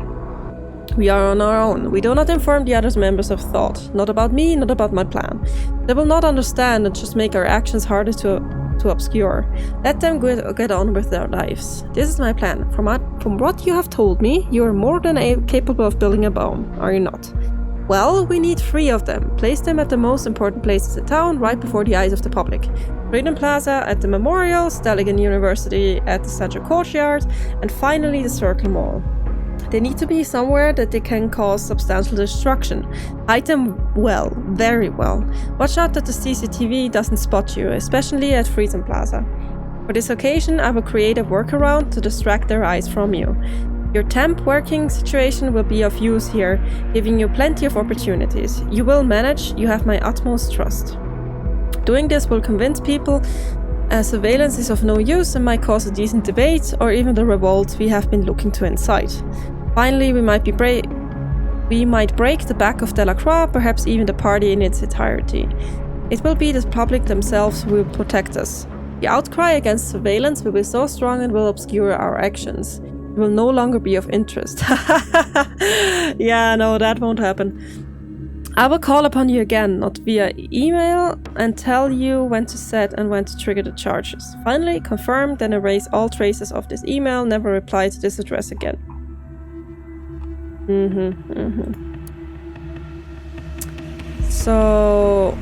We are on our own. We do not inform the other members of Thought. Not about me, not about my plan. They will not understand and just make our actions harder to obscure. Let them get on with their lives. This is my plan. From what you have told me, you are more than capable of building a bomb, are you not? Well, we need 3 of them. Place them at the most important places in town, right before the eyes of the public. Freedom Plaza at the Memorial, Stelligan University at the Central Courtyard, and finally the Circle Mall. They need to be somewhere that they can cause substantial destruction. Hide them well, very well. Watch out that the CCTV doesn't spot you, especially at Freedom Plaza. For this occasion, I will create a workaround to distract their eyes from you. Your temp working situation will be of use here, giving you plenty of opportunities. You will manage, you have my utmost trust. Doing this will convince people surveillance is of no use and might cause a decent debate or even the revolt we have been looking to incite. Finally, we might be We might break the back of Delacroix, perhaps even the party in its entirety. It will be the public themselves who will protect us. The outcry against surveillance will be so strong and will obscure our actions. It will no longer be of interest. Yeah, no, that won't happen. I will call upon you again, not via email, and tell you when to set and when to trigger the charges. Finally, confirm, then erase all traces of this email, never reply to this address again. So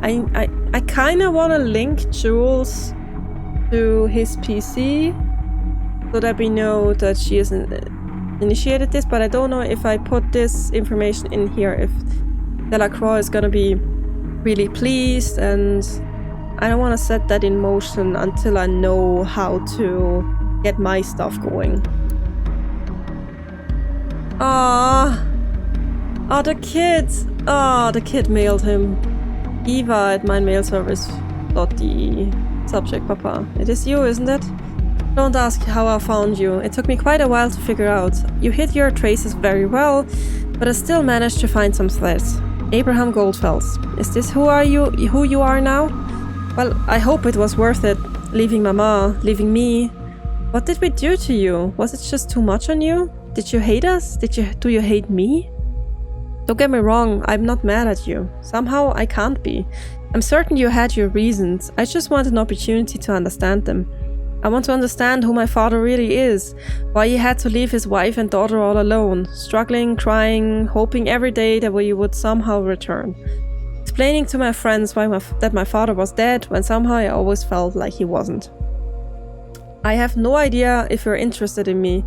I kind of want to link Jules to his PC so that we know that she hasn't initiated this, but I don't know if I put this information in here if Delacroix is gonna be really pleased, and I don't want to set that in motion until I know how to get my stuff going. The kid! The kid mailed him. Eva at meinmailservice.de. Subject, Papa. It is you, isn't it? Don't ask how I found you. It took me quite a while to figure out. You hid your traces very well, but I still managed to find some threads. Abraham Goldfels. Is this who you are now? Well, I hope it was worth it. Leaving Mama, leaving me. What did we do to you? Was it just too much on you? Did you hate us? Do you hate me? Don't get me wrong, I'm not mad at you. Somehow I can't be. I'm certain you had your reasons. I just want an opportunity to understand them. I want to understand who my father really is, why he had to leave his wife and daughter all alone, struggling, crying, hoping every day that we would somehow return. Explaining to my friends that my father was dead when somehow I always felt like he wasn't. I have no idea if you're interested in me,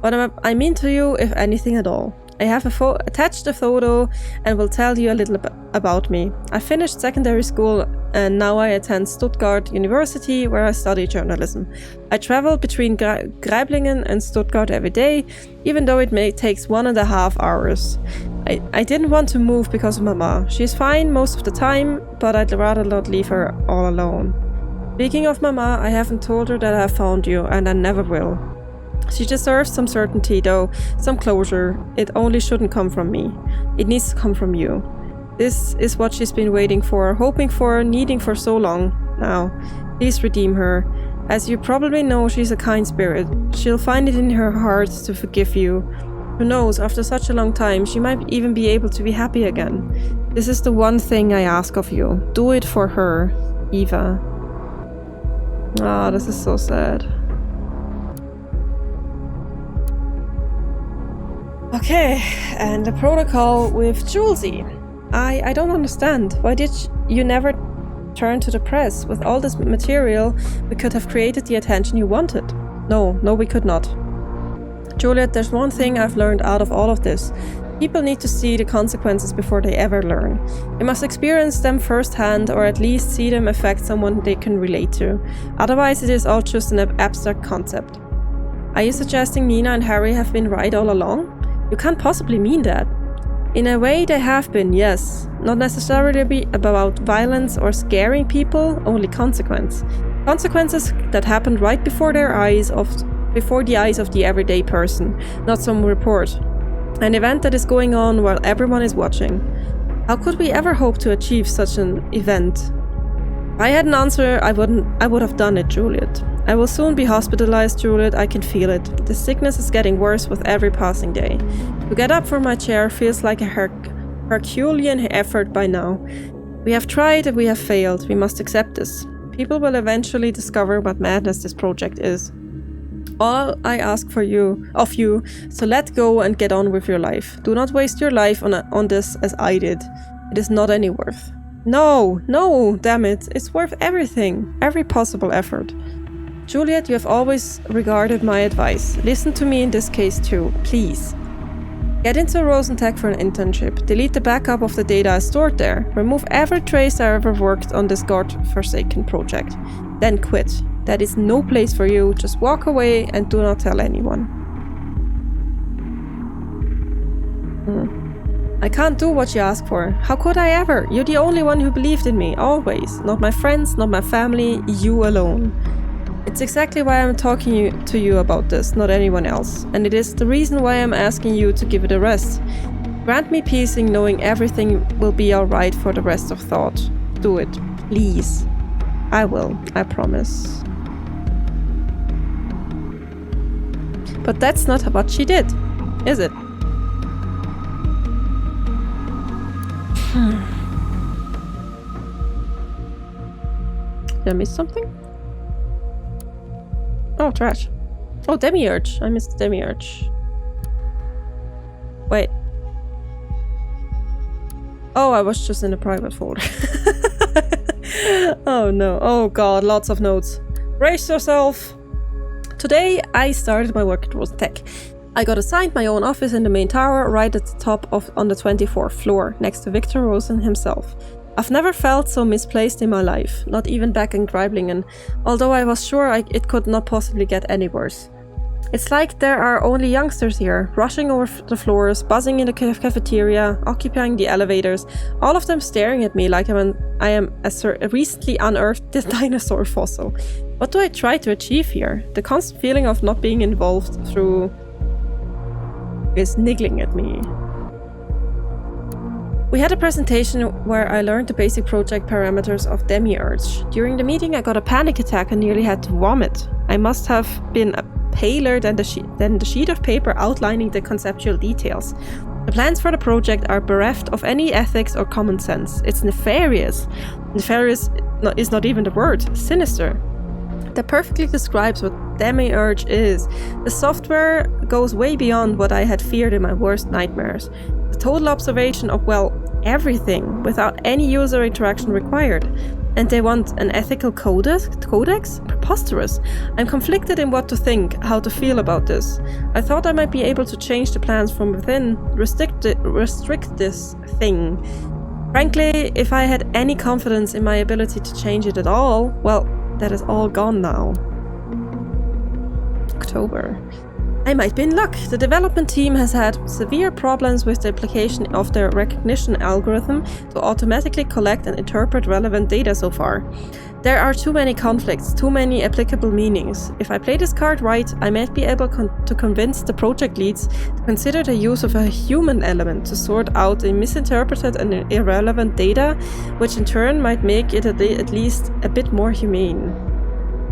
but I mean to you if anything at all. I have attached a photo and will tell you a little about me. I finished secondary school and now I attend Stuttgart University where I study journalism. I travel between Greiblingen and Stuttgart every day, even though it takes 1.5 hours. I didn't want to move because of Mama. She's fine most of the time, but I'd rather not leave her all alone. Speaking of Mama, I haven't told her that I found you and I never will. She deserves some certainty though, some closure. It only shouldn't come from me. It needs to come from you. This is what she's been waiting for, hoping for, needing for so long now. Please redeem her. As you probably know, she's a kind spirit. She'll find it in her heart to forgive you. Who knows, after such a long time, she might even be able to be happy again. This is the one thing I ask of you. Do it for her, Eva. This is so sad. Okay, and the protocol with Julesy. I don't understand. Why did you never turn to the press? With all this material, we could have created the attention you wanted. No, we could not. Juliet, there's one thing I've learned out of all of this. People need to see the consequences before they ever learn. They must experience them firsthand or at least see them affect someone they can relate to. Otherwise, it is all just an abstract concept. Are you suggesting Nina and Harry have been right all along? You can't possibly mean that. In a way they have been, yes. Not necessarily about violence or scaring people, only consequence. Consequences that happened right before the eyes of the everyday person, not some report. An event that is going on while everyone is watching. How could we ever hope to achieve such an event? If I had an answer, I would have done it, Juliet. I will soon be hospitalized, Juliet, I can feel it. The sickness is getting worse with every passing day. To get up from my chair feels like a Herculean effort by now. We have tried and we have failed. We must accept this. People will eventually discover what madness this project is. All I ask of you is to let go and get on with your life. Do not waste your life on this as I did. It is not any worth. No, damn it. It's worth everything. Every possible effort. Juliet, you have always regarded my advice. Listen to me in this case too, please. Get into Rosentech for an internship. Delete the backup of the data I stored there. Remove every trace I ever worked on this god-forsaken project. Then quit. That is no place for you. Just walk away and do not tell anyone. I can't do what you ask for. How could I ever? You're the only one who believed in me, always. Not my friends, not my family, you alone. It's exactly why I'm talking to you about this, not anyone else. And it is the reason why I'm asking you to give it a rest. Grant me peace in knowing everything will be alright for the rest of thought. Do it, please. I will, I promise. But that's not what she did, is it? Did I miss something? Oh, trash. Oh, Demiurge. I missed Demiurge. Wait. Oh, I was just in a private folder. Oh no. Oh god, lots of notes. Brace yourself. Today, I started my work at Rose Tech. I got assigned my own office in the main tower, right at the top on the 24th floor, next to Victor Rosen himself. I've never felt so misplaced in my life, not even back in Greiblingen, although I was sure it could not possibly get any worse. It's like there are only youngsters here, rushing over the floors, buzzing in the cafeteria, occupying the elevators, all of them staring at me like I am a recently unearthed dinosaur fossil. What do I try to achieve here? The constant feeling of not being involved through is niggling at me. We had a presentation where I learned the basic project parameters of Demiurge. During the meeting I got a panic attack and nearly had to vomit. I must have been paler than the sheet of paper outlining the conceptual details. The plans for the project are bereft of any ethics or common sense. It's nefarious. Nefarious is not even the word. Sinister. That perfectly describes what Demiurge is. The software goes way beyond what I had feared in my worst nightmares. The total observation of, well, everything, without any user interaction required. And they want an ethical codex? Preposterous. I'm conflicted in what to think, how to feel about this. I thought I might be able to change the plans from within, restrict this thing. Frankly, if I had any confidence in my ability to change it at all, well, that is all gone now. October. I might be in luck. The development team has had severe problems with the application of their recognition algorithm to automatically collect and interpret relevant data so far. There are too many conflicts, too many applicable meanings. If I play this card right, I might be able to convince the project leads to consider the use of a human element to sort out the misinterpreted and irrelevant data, which in turn might make it at least a bit more humane.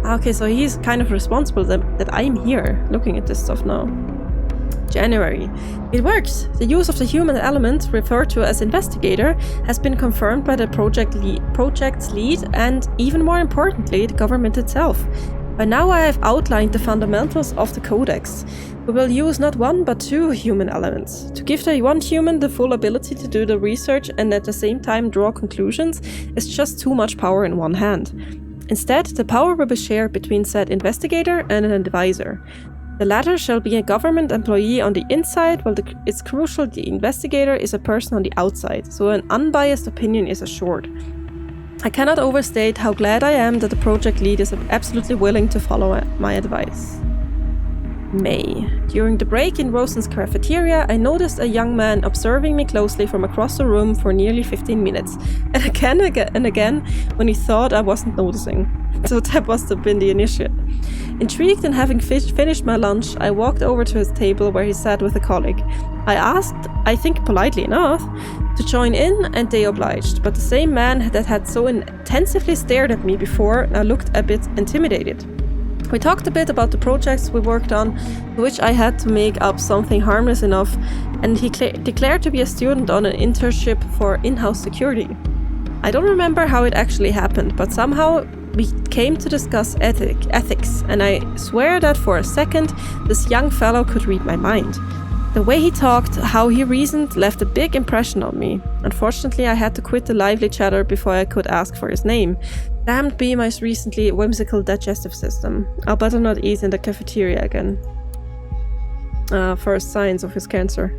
Okay, so he's kind of responsible that I'm here looking at this stuff now. January. It works! The use of the human element, referred to as investigator, has been confirmed by the project's lead and, even more importantly, the government itself. By now I have outlined the fundamentals of the codex. We will use not one but two human elements. To give the one human the full ability to do the research and at the same time draw conclusions is just too much power in one hand. Instead, the power will be shared between said investigator and an advisor. The latter shall be a government employee on the inside, while it's crucial the investigator is a person on the outside, so an unbiased opinion is assured. I cannot overstate how glad I am that the project lead is absolutely willing to follow my advice. May. During the break in Rosen's cafeteria, I noticed a young man observing me closely from across the room for nearly 15 minutes, and again when he thought I wasn't noticing. So that must have been the initiate. Intrigued and having finished my lunch, I walked over to his table where he sat with a colleague. I asked, I think politely enough, to join in, and they obliged, but the same man that had so intensively stared at me before now looked a bit intimidated. We talked a bit about the projects we worked on, to which I had to make up something harmless enough, and he declared to be a student on an internship for in-house security. I don't remember how it actually happened, but somehow we came to discuss ethics, and I swear that for a second this young fellow could read my mind. The way he talked, how he reasoned, left a big impression on me. Unfortunately, I had to quit the lively chatter before I could ask for his name. Damned be my recently whimsical digestive system. I'll better not eat in the cafeteria again. First signs of his cancer.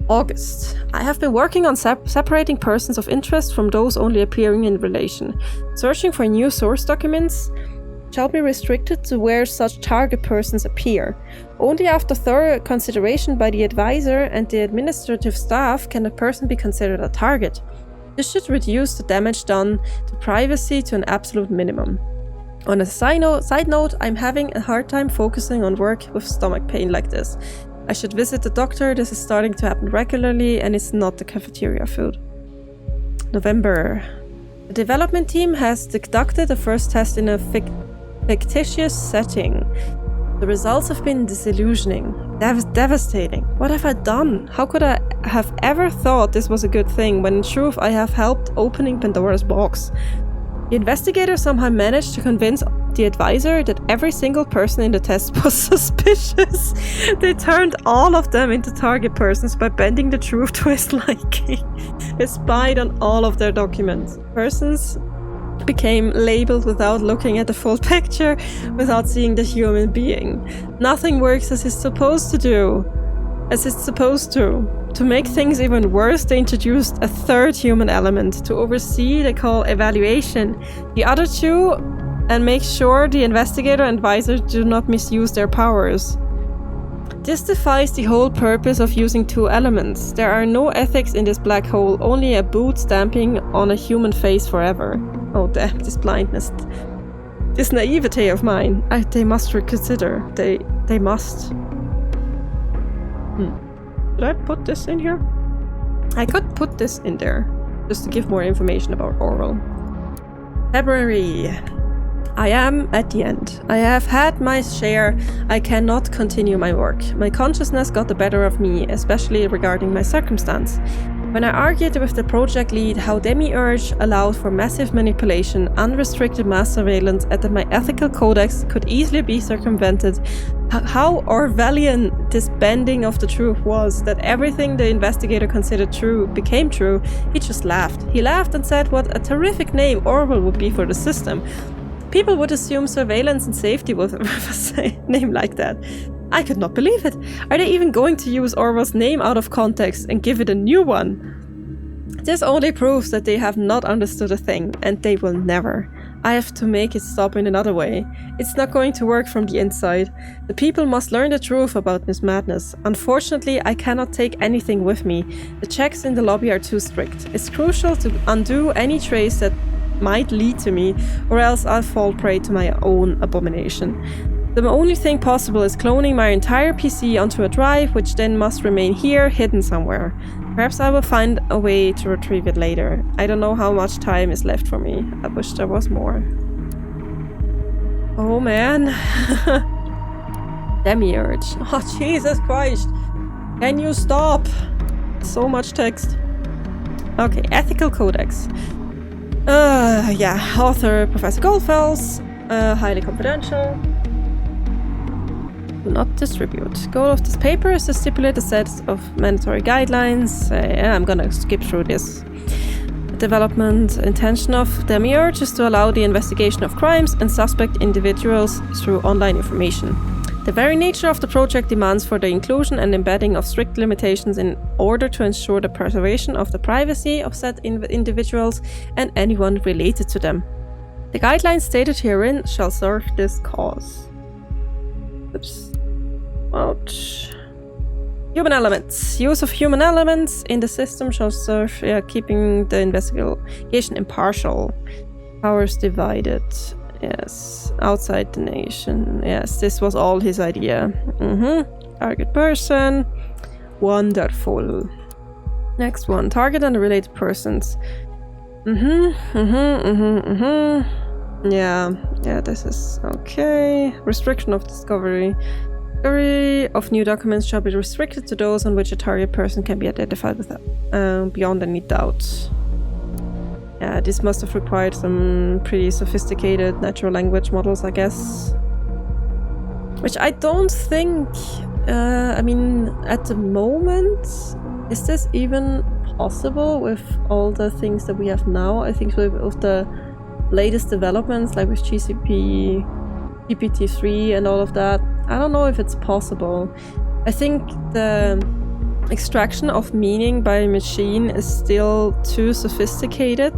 August. I have been working on separating persons of interest from those only appearing in relation. Searching for new source documents shall be restricted to where such target persons appear. Only after thorough consideration by the advisor and the administrative staff can a person be considered a target. This should reduce the damage done to privacy to an absolute minimum. On a side note, I'm having a hard time focusing on work with stomach pain like this. I should visit the doctor. This is starting to happen regularly and it's not the cafeteria food. November. The development team has conducted the first test in a fictitious setting. The results have been disillusioning, devastating. What have I done? How could I have ever thought this was a good thing when in truth I have helped opening Pandora's box? The investigator somehow managed to convince the advisor that every single person in the test was suspicious. They turned all of them into target persons by bending the truth to his liking. They spied on all of their documents. Persons became labeled without looking at the full picture, without seeing the human being. Nothing works as it's supposed to do. To make things even worse, they introduced a third human element to oversee, they call evaluation, the other two, and make sure the investigator and advisor do not misuse their powers. This defies the whole purpose of using two elements. There are no ethics in this black hole, only a boot stamping on a human face forever. Oh damn, this blindness. This naivete of mine. They must reconsider. They must. Did I put this in here? I could put this in there, just to give more information about Orwell. February. I am at the end. I have had my share. I cannot continue my work. My consciousness got the better of me, especially regarding my circumstance. When I argued with the project lead how Demiurge allowed for massive manipulation, unrestricted mass surveillance, and that my ethical codex could easily be circumvented, how Orwellian this bending of the truth was, that everything the investigator considered true became true, he just laughed. He laughed and said what a terrific name Orwell would be for the system. People would assume surveillance and safety with a name like that. I could not believe it. Are they even going to use Orwell's name out of context and give it a new one? This only proves that they have not understood a thing, and they will never. I have to make it stop in another way. It's not going to work from the inside. The people must learn the truth about this madness. Unfortunately, I cannot take anything with me. The checks in the lobby are too strict. It's crucial to undo any trace that might lead to me, or else I'll fall prey to my own abomination. The only thing possible is cloning my entire PC onto a drive, which then must remain here, hidden somewhere. Perhaps I will find a way to retrieve it later. I don't know how much time is left for me. I wish there was more. Oh man. Demiurge. Oh Jesus Christ. Can you stop? So much text. Okay, ethical codex. Yeah, author Professor Goldfels. Highly confidential. Do not distribute. Goal of this paper is to stipulate a set of mandatory guidelines. Yeah, I'm gonna skip through this. The development intention of Demiurge is to allow the investigation of crimes and suspect individuals through online information. The very nature of the project demands for the inclusion and embedding of strict limitations in order to ensure the preservation of the privacy of said individuals and anyone related to them. The guidelines stated herein shall serve this cause. Oops. Ouch. Human elements. Use of human elements in the system shall serve keeping the investigation impartial. Powers divided. Yes. Outside the nation. Yes, this was all his idea. Target person. Wonderful. Next one. Target and related persons. Yeah, this is okay. Restriction of discovery. Discovery of new documents shall be restricted to those on which a target person can be identified without beyond any doubt. Yeah, this must have required some pretty sophisticated natural language models, I guess. Which I don't think, I mean, at the moment, is this even possible with all the things that we have now? I think with the latest developments, like with GCP, GPT-3 and all of that, I don't know if it's possible. I think the extraction of meaning by a machine is still too sophisticated.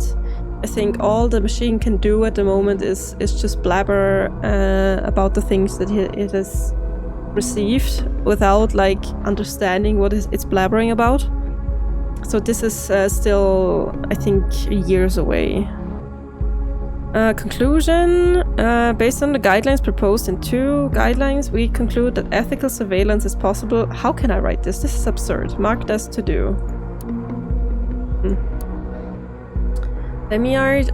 I think all the machine can do at the moment is just blabber about the things that it has received without like understanding what it's blabbering about. So this is still, I think, years away. Conclusion. Based on the guidelines proposed in 2 guidelines, we conclude that ethical surveillance is possible. How can I write this? This is absurd. Marked as to do. Demiurge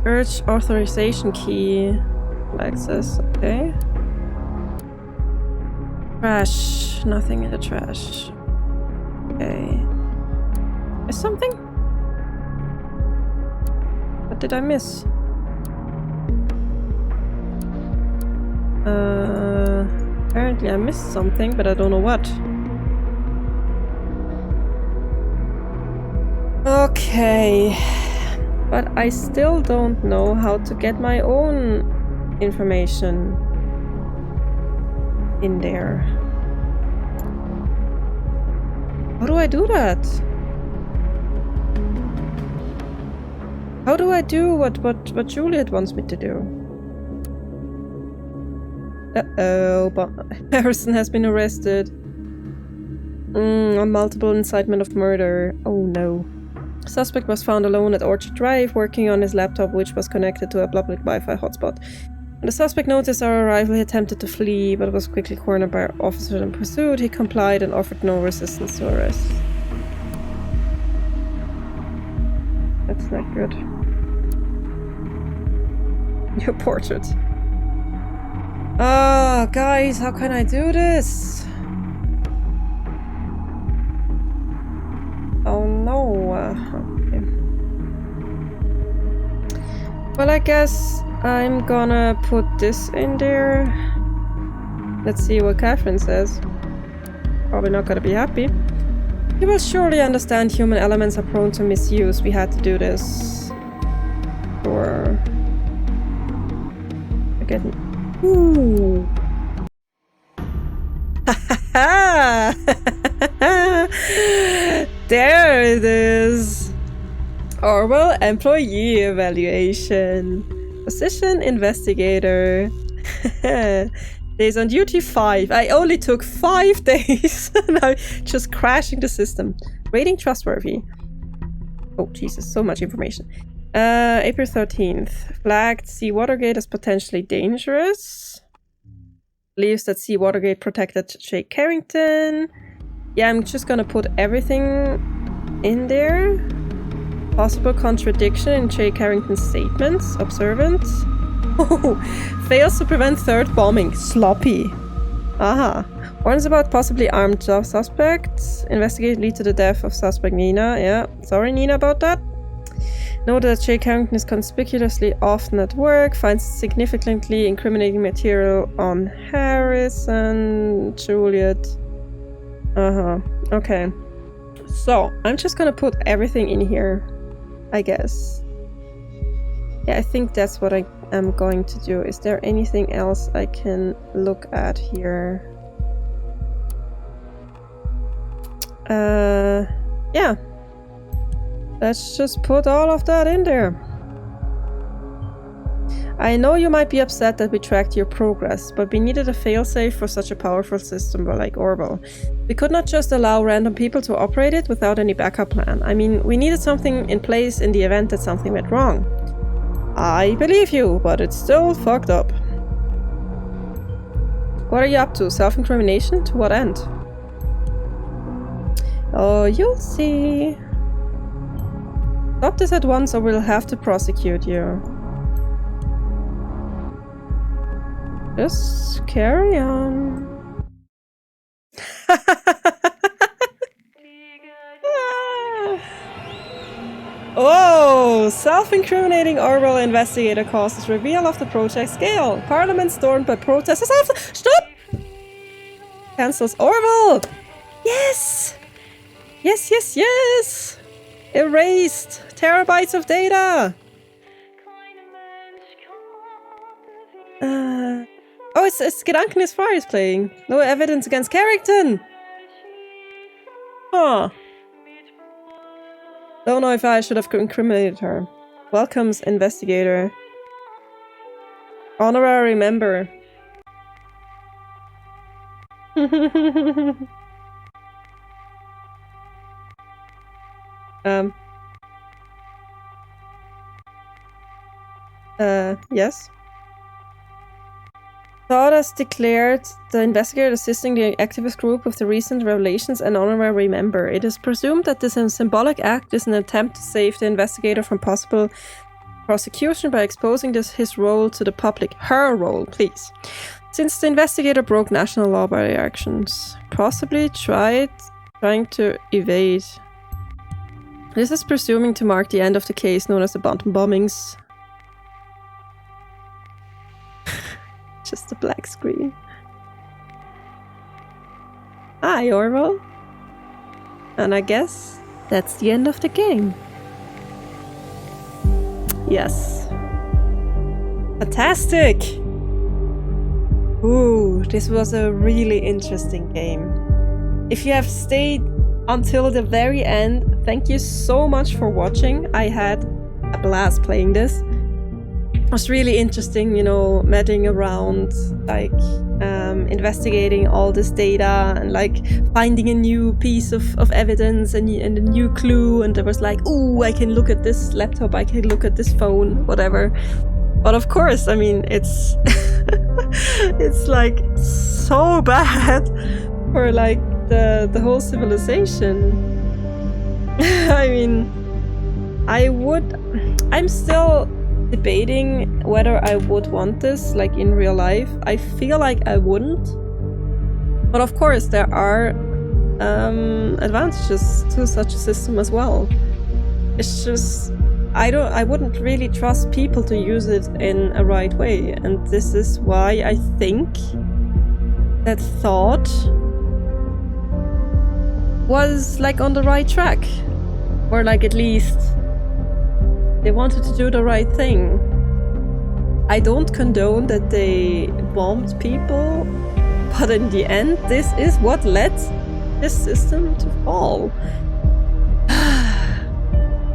authorization key. Access, okay. Trash. Nothing in the trash. Okay. Is something? What did I miss? Apparently I missed something, but I don't know what. Okay. But I still don't know how to get my own information in there. How do I do that? How do I do what Juliet wants me to do? Uh-oh, but Harrison has been arrested. On multiple incitement of murder. Oh no. Suspect was found alone at Orchard Drive, working on his laptop, which was connected to a public Wi-Fi hotspot. When the suspect noticed our arrival, he attempted to flee, but was quickly cornered by officers and pursued. He complied and offered no resistance to arrest. That's not good. Your portrait. Ah, guys, how can I do this? Oh no. Okay. Well, I guess I'm gonna put this in there. Let's see what Catherine says. Probably not gonna be happy. You will surely understand human elements are prone to misuse. We had to do this. Or... Again. Ooh. There it is. Orwell employee evaluation. Position investigator. Days on duty 5. I only took 5 days. Now just crashing the system. Rating trustworthy. Oh Jesus, so much information. April 13th. Flagged C. Watergate as potentially dangerous. Believes that C. Watergate protected Jay Carrington. Yeah, I'm just gonna put everything in there. Possible contradiction in Jay Carrington's statements. Observant. Oh, fails to prevent third bombing. Sloppy. Aha. Warns about possibly armed suspects. Investigate lead to the death of suspect Nina. Yeah, sorry Nina about that. Note that Jay Carrington is conspicuously often at work. Finds significantly incriminating material on Harrison. Juliet. Okay. So, I'm just gonna put everything in here, I guess. Yeah, I think that's what I am going to do. Is there anything else I can look at here? Yeah. Let's just put all of that in there. I know you might be upset that we tracked your progress, but we needed a failsafe for such a powerful system like Orwell. We could not just allow random people to operate it without any backup plan. I mean, we needed something in place in the event that something went wrong. I believe you, but it's still fucked up. What are you up to? Self-incrimination? To what end? Oh, you'll see. Stop this at once or we'll have to prosecute you. Just carry on. Oh, self-incriminating Orwell investigator causes reveal of the project scale. Parliament stormed by protesters. Stop! Cancels Orwell! Yes! Yes, yes, yes! Erased! Terabytes of data! Oh, it's Gedanken is Fire is playing. No evidence against Carrington! Huh. Don't know if I should have incriminated her. Welcomes investigator. Honorary member. Yes. Todd has declared the investigator assisting the activist group with the recent revelations an honorary member. It is presumed that this symbolic act is an attempt to save the investigator from possible prosecution by exposing his role to the public. Her role, please. Since the investigator broke national law by their actions, possibly trying to evade. This is presuming to mark the end of the case known as the Bantam bombings. Just a black screen. Hi, Orwell. And I guess that's the end of the game. Yes. Fantastic! Ooh, this was a really interesting game. If you have stayed until the very end, thank you so much for watching. I had a blast playing this. It was really interesting, you know, meddling around, like investigating all this data and like finding a new piece of evidence and a new clue. And there was like, ooh, I can look at this laptop, I can look at this phone, whatever. But of course, I mean, it's it's like so bad for like the whole civilization. I mean, I'm still debating whether I would want this like in real life. I feel like I wouldn't, but of course there are advantages to such a system as well. It's just I wouldn't really trust people to use it in a right way, and this is why I think that Thought was like on the right track, or like at least they wanted to do the right thing. I don't condone that they bombed people, but in the end, this is what led this system to fall.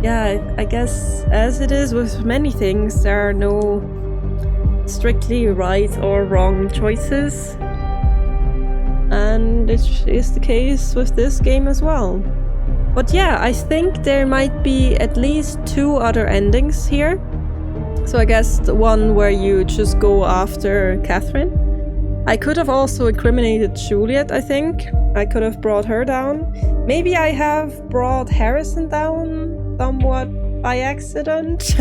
Yeah, I guess as it is with many things, there are no strictly right or wrong choices. And it is the case with this game as well. But yeah, I think there might be at least 2 other endings here. So I guess the one where you just go after Catherine. I could have also incriminated Juliet, I think. I could have brought her down. Maybe I have brought Harrison down somewhat by accident.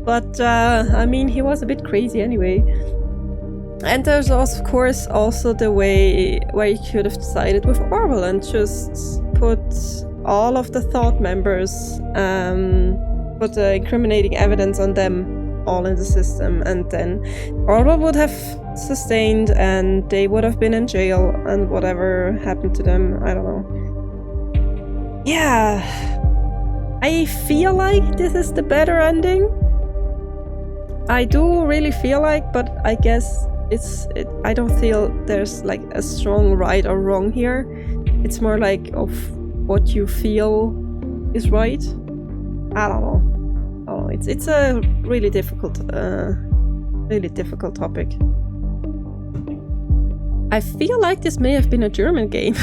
But I mean, he was a bit crazy anyway. And there's also, of course, also the way where you could have decided with Orwell and just put all of the Thought members, put the incriminating evidence on them all in the system, and then Orwell would have sustained and they would have been in jail, and whatever happened to them, I don't know. Yeah, I feel like this is the better ending. I do really feel like, but I guess I don't feel there's like a strong right or wrong here. It's more like of what you feel is right. I don't know. Oh, it's a really difficult topic. I feel like this may have been a German game.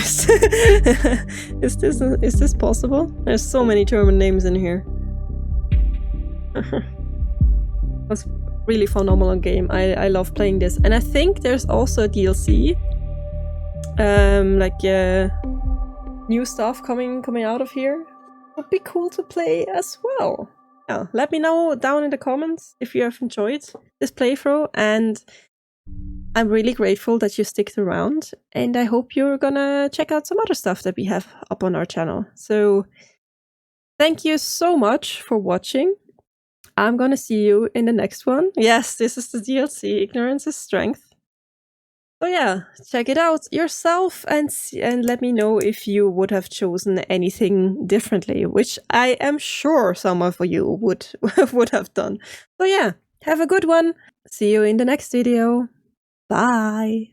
Is this possible? There's so many German names in here. It was a really phenomenal game. I love playing this, and I think there's also a DLC, new stuff coming out of here. Would be cool to play as well. Yeah, let me know down in the comments if you have enjoyed this playthrough, and I'm really grateful that you sticked around, and I hope you're gonna check out some other stuff that we have up on our channel. So thank you so much for watching. I'm gonna see you in the next one. Yes, this is the DLC, Ignorance is Strength. So yeah, check it out yourself and let me know if you would have chosen anything differently, which I am sure some of you would have done. So yeah, have a good one. See you in the next video. Bye.